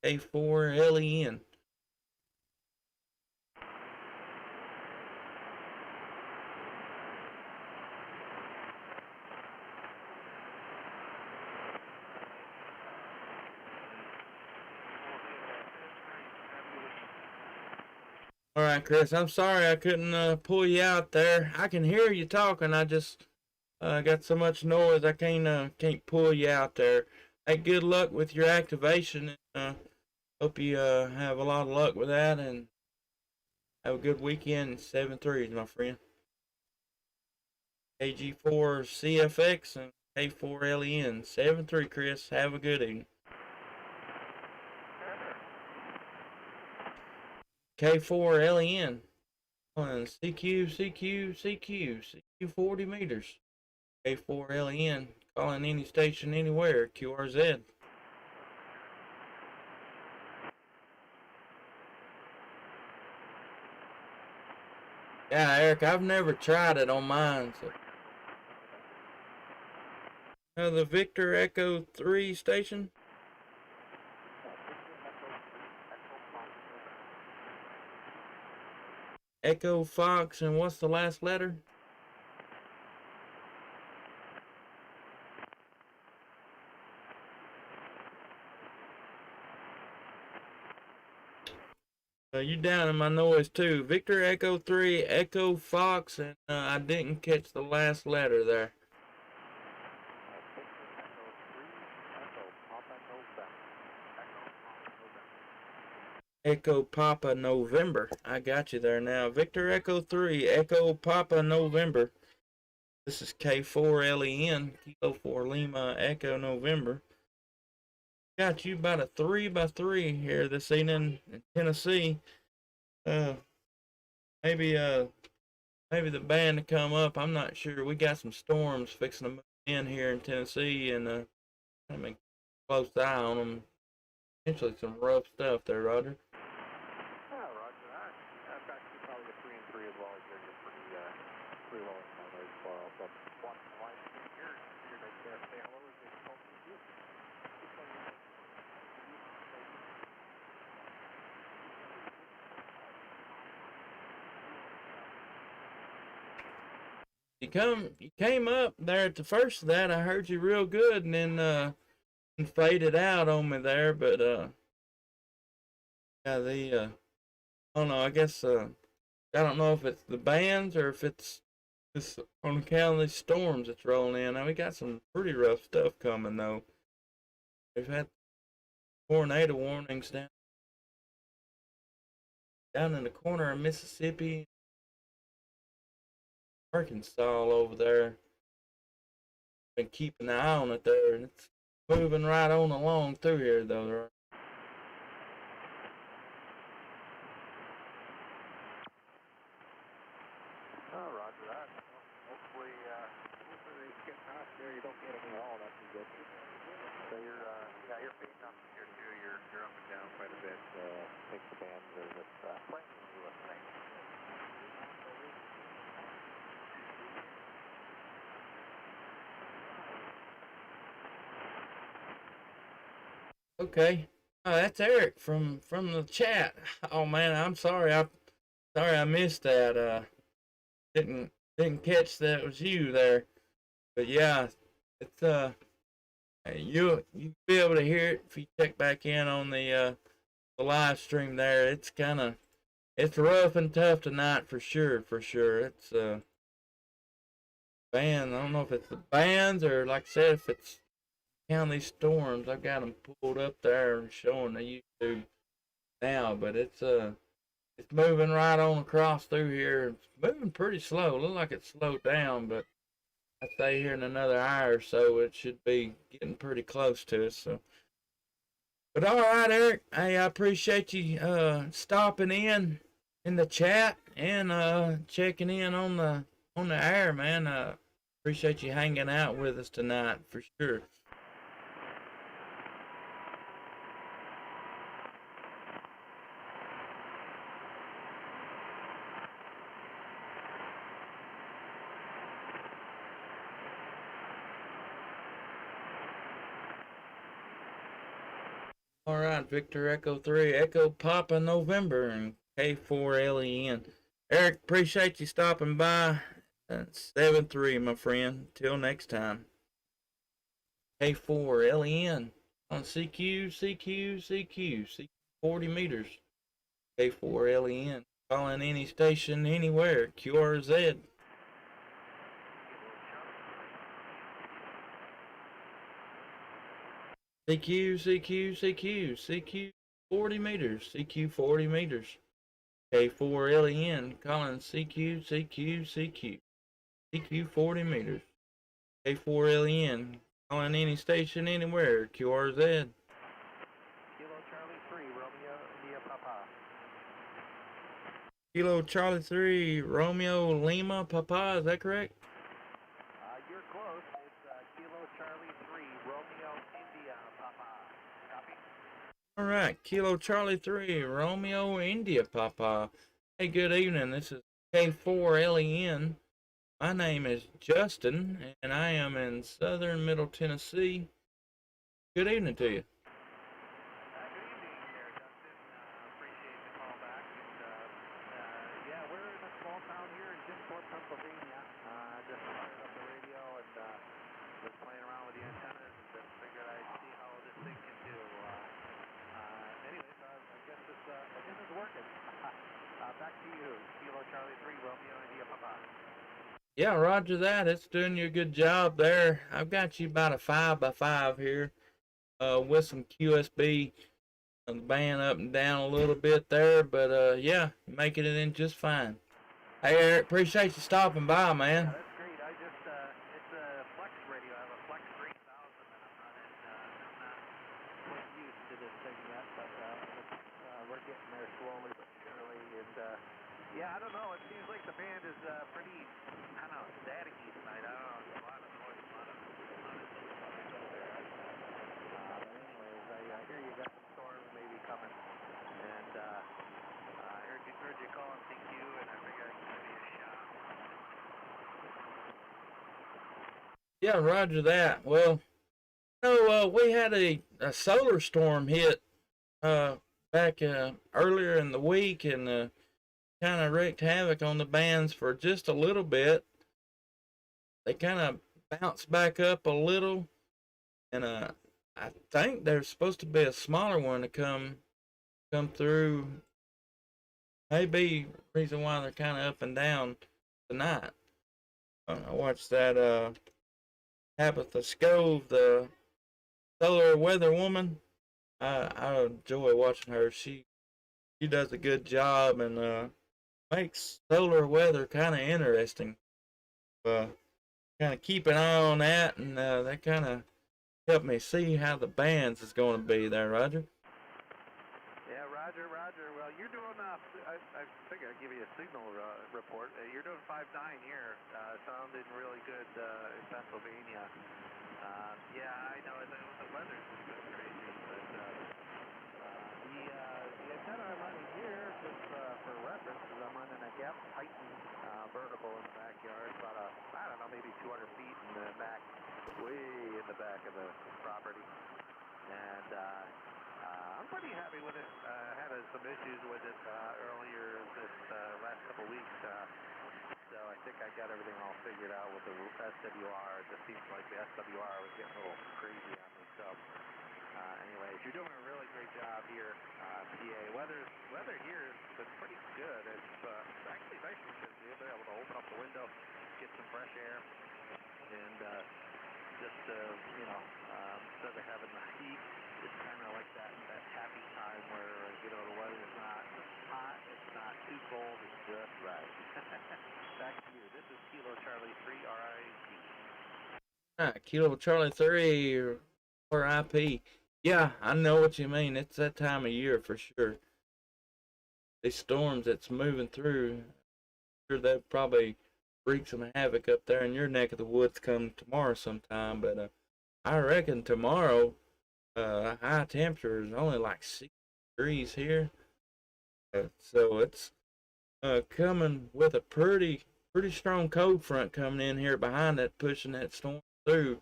K4 LEN. All right, Chris. I'm sorry I couldn't pull you out there. I can hear you talking. I just got so much noise I can't pull you out there. Hey, good luck with your activation. Hope you have a lot of luck with that and have a good weekend. 7-3s, my friend. KG4 CFX and K4 LEN. 7-3, Chris. Have a good evening. K4 LEN. On CQ 40 meters. K4 LEN. Calling any station anywhere. QRZ. Yeah, Eric, I've never tried it on mine. So. The Victor Echo 3 station. Echo Fox, and what's the last letter? You down in my noise too. Victor Echo 3, Echo Fox, and I didn't catch the last letter there. Echo Papa November. I got you there now. Victor Echo 3, Echo Papa November. This is K4 LEN, Kilo 4 Lima Echo November. Got you about a 3x3 here this evening in Tennessee. Maybe the band to come up. I'm not sure. We got some storms fixing to move in here in Tennessee, and I'm a close eye on them. Potentially some rough stuff there, Roger. Roger that. I've got you probably a 3 and 3 as well. You're pretty low in my noise as well. So watch the light here. You're going to say hello as they talk to you. You came up there at the first of that. I heard you real good, and then faded out on me there. But yeah, I don't know. I guess I don't know if it's the bands or if it's just on account of these storms that's rolling in. Now we got some pretty rough stuff coming though. We've had tornado warnings down in the corner of Mississippi, Arkansas over there. Been keeping an eye on it there, and it's moving right on along through here though. Roger that. Hopefully they get past there. You don't get any at all. That's good. So you're feeding up here too. You're up and down quite a bit. Take the band that's playing you listening. Okay. That's Eric from the chat. Oh man, I'm sorry. I missed that. Didn't catch that it was you there. But yeah, it's you'll be able to hear it if you check back in on the live stream there. It's rough and tough tonight for sure. It's band. I don't know if it's the bands or like I said, if it's count these storms. I've got them pulled up there and showing the YouTube now, but it's moving right on across through here. It's moving pretty slow. Look like it's slowed down, but I say here in another hour or so it should be getting pretty close to us. So, but all right, Eric. Hey, I appreciate you stopping in the chat and checking in on the air, man. Appreciate you hanging out with us tonight for sure. All right, Victor Echo 3, Echo Papa November, and K4LEN. Eric, appreciate you stopping by. 7-3, my friend. Till next time. K4LEN on CQ, 40 meters. K4LEN. Calling any station, anywhere. QRZ. CQ, 40 meters. CQ 40 meters. K4LEN. Calling CQ 40 meters. K4LEN. Calling any station, anywhere. QRZ. Kilo Charlie 3, Romeo, India Papa. Kilo Charlie 3, Romeo Lima Papa, is that correct? You're close. It's Kilo Charlie 3, Romeo, India Papa. Copy? Alright, Kilo Charlie 3, Romeo India Papa. Hey, good evening. This is K4LEN. My name is Justin, and I am in southern Middle Tennessee. Good evening to you. Good evening there, Justin. Appreciate the call back. And, yeah, we're in a small town here in Jimthorpe, Pennsylvania. Just fired up the radio and was playing around with the antennas and figured I'd see how this thing can do. Anyways, I guess it's working. Back to you, Kilo Charlie 3, Romeo, India Papa. Yeah, roger that. It's doing you a good job there. I've got you about a 5x5 here, with some QSB, the band up and down a little bit there, but yeah, making it in just fine. Hey Eric, appreciate you stopping by, man. Yeah, that's great. I just, it's a Flex radio. I have a Flex 3000 and I'm not quite used to this thing yet, but we're getting there slowly but surely. And yeah, I don't know. It seems like the band is pretty, I don't know, staticky tonight. I don't know. There's a lot of noise, a lot of puppies up there. But anyways, I hear you got some storms maybe coming. And I heard you calling CQ, and I figured I'd give you a shot. Yeah, roger that. Well, we had a solar storm hit back earlier in the week, and kind of wreaked havoc on the bands for just a little bit. They kind of bounced back up a little, and I think there's supposed to be a smaller one to come through. Maybe reason why they're kind of up and down tonight. I watched that Tabitha Scove, the solar weather woman. I enjoy watching her. She does a good job and makes solar weather kind of interesting. Kind of keep an eye on that, and that kind of helped me see how the bands is going to be there, Roger. Yeah, Roger. Well, you're doing, I figure I'd give you a signal report. You're doing 5.9 here. Sounding really good in Pennsylvania. Yeah, I know the weather's just crazy, but the antenna I'm running here, just for reference, is I'm running a gap Titan vertical in the backyard, about I don't know, maybe 200 feet in the back, way in the back of the property. And I'm pretty happy with it. I had some issues with it earlier this last couple weeks, so I think I got everything all figured out with the SWR. It just seems like the SWR was getting a little crazy on me. So anyways, you're doing a really great job here, PA. Weather here has been pretty good. It's actually nice because you're able to open up the window, get some fresh air, and just instead of having the heat, it's kind of like that happy time where the weather's not hot, it's not too cold, it's just right. Back to you. This is Kilo Charlie 3 RIP. Alright, Kilo Charlie 3 RIP. Yeah, I know what you mean. It's that time of year for sure. These storms that's moving through, I'm sure they'll probably wreak some havoc up there in your neck of the woods come tomorrow sometime. But I reckon tomorrow, high temperature is only like 6 degrees here. So it's coming with a pretty strong cold front coming in here behind it, pushing that storm through.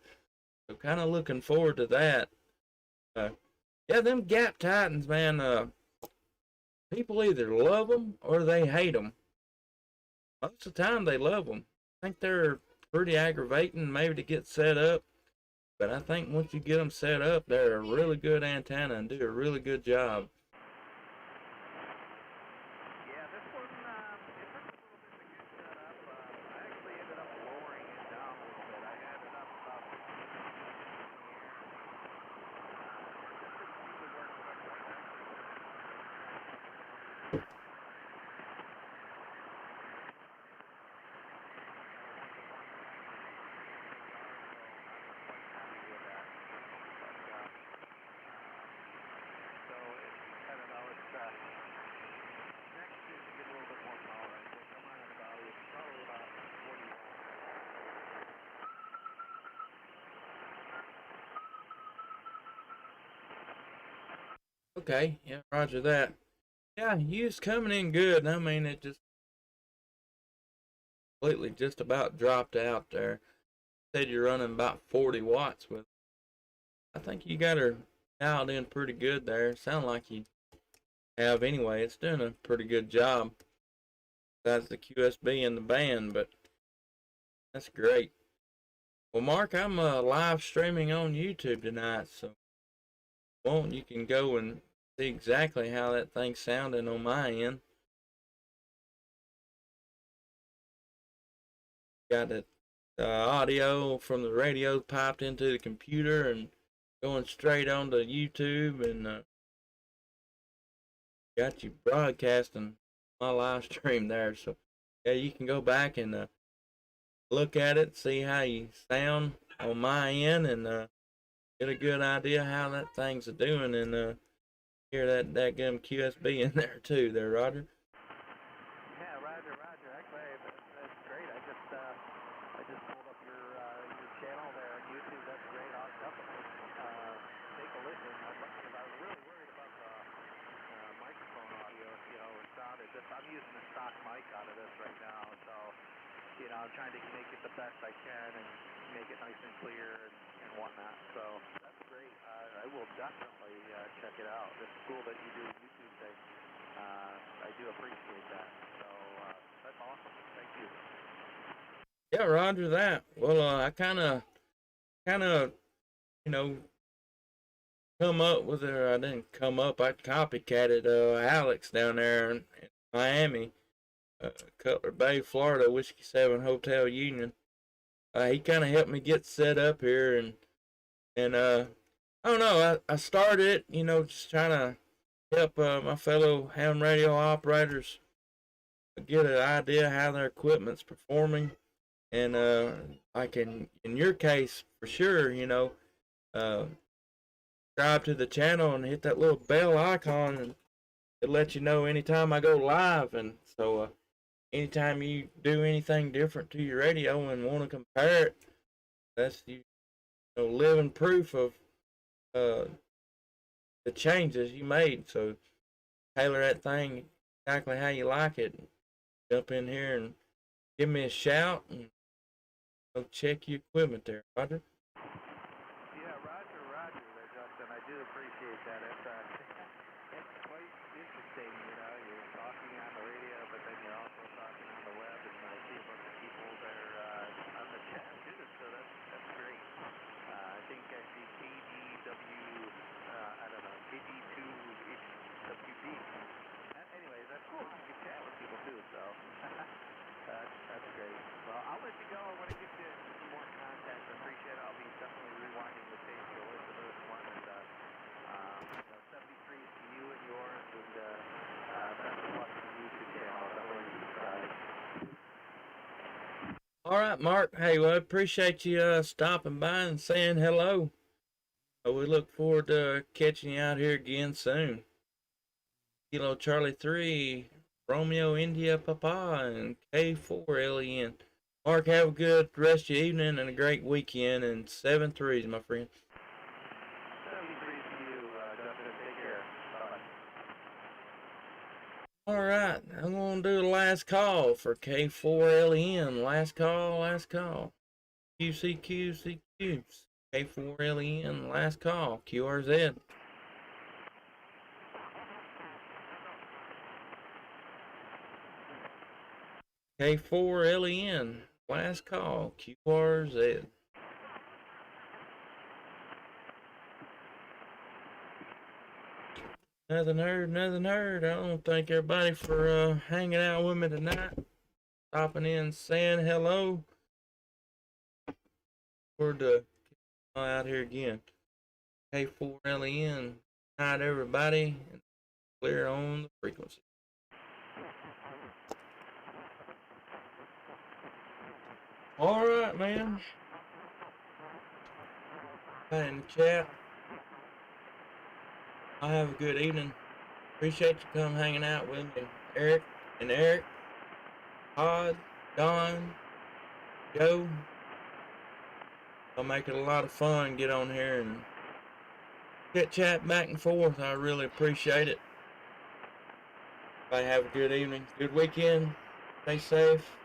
So kind of looking forward to that. Yeah, them Gap Titans, man, people either love them or they hate them. Most of the time they love them. I think they're pretty aggravating maybe to get set up, but I think once you get them set up, they're a really good antenna and do a really good job. Yeah, this one, it took a little bit to get set up. I actually ended up lowering it down a little bit. I had it up about 15 feet in the air. This didn't seem to work much like that. So I don't know, it's next is to get a little bit more power. I think I'm on about probably about 40 watts. Okay, yeah, roger that. Yeah, you was coming in good. I mean, it just completely just about dropped out there. Said you're running about 40 watts with it. I think you got her dialed in pretty good there. Sound like you have anyway. It's doing a pretty good job. Besides the QSB and the band, but that's great. Well, Mark, I'm live streaming on YouTube tonight, so you can go and see exactly how that thing's sounding on my end. Got the audio from the radio piped into the computer and going straight onto YouTube, and got you broadcasting my live stream there. So yeah, you can go back and look at it, see how you sound on my end, and get a good idea how that thing's doing, and hear that gum QSB in there too, there, Roger. Yeah, Roger. Actually, that's great. I just pulled up your channel there on YouTube. That's great. I'll definitely take a listen. Because I was really worried about the microphone audio. You know, it sounded. I'm using the stock mic out of this right now, so you know, I'm trying to make it the best I can and make it nice and clear and whatnot. So that's great. I will definitely check it out. It's cool that you do a YouTube thing. I do appreciate that. So that's awesome. Thank you. Yeah, Roger that. Well, I kind of, you know, come up with it. Or I didn't come up. I copycatted Alex down there in Miami, Cutler Bay, Florida, Whiskey 7 Hotel Union. He kind of helped me get set up here, and I don't know. I started, you know, just trying to help my fellow ham radio operators get an idea how their equipment's performing, and like in your case, for sure, you know, subscribe to the channel and hit that little bell icon, and it lets you know anytime I go live. And so anytime you do anything different to your radio and want to compare it, that's you know, living proof of the changes you made. So tailor that thing exactly how you like it. Jump in here and give me a shout, and go check your equipment there, Roger. Yeah, Roger there, Justin. I do appreciate that. It's quite interesting, you know. You're talking on the radio, but then you're also talking on the web, and I see a bunch of people there on the chat too. So that's great. I think I see KDW. I don't know, KD2HWB. Anyways, that's cool. You can chat with people too. So that's great. Well, I'll let you go. I want to get you some more contact. I appreciate it. I'll be definitely rewinding the tape to listen to this one. And 73 to you and yours, and best of luck to the YouTube channel. Definitely subscribe. All right, Mark. Hey, well, I appreciate you stopping by and saying hello. We look forward to catching you out here again soon. Kilo Charlie 3, Romeo India Papa, and K4LEN. Mark, have a good rest of your evening and a great weekend, and 7 threes, my friend. 73 to you, Justin. Take care. Bye. All right, I'm going to do the last call for K4LEN. Last call. QC, K4LEN, last call, QRZ. K4LEN. Last call. QRZ. Nothing heard, nothing heard. I don't thank everybody for hanging out with me tonight. Stopping in, saying hello. Forward to out here again. K4LEN. Night, everybody. Clear on the frequency. All right, man. In the chat. I'll have a good evening. Appreciate you come hanging out with me. Eric, Todd, Don, Joe. I'll make it a lot of fun. Get on here and chit chat back and forth. I really appreciate it. Everybody have a good evening, good weekend. Stay safe.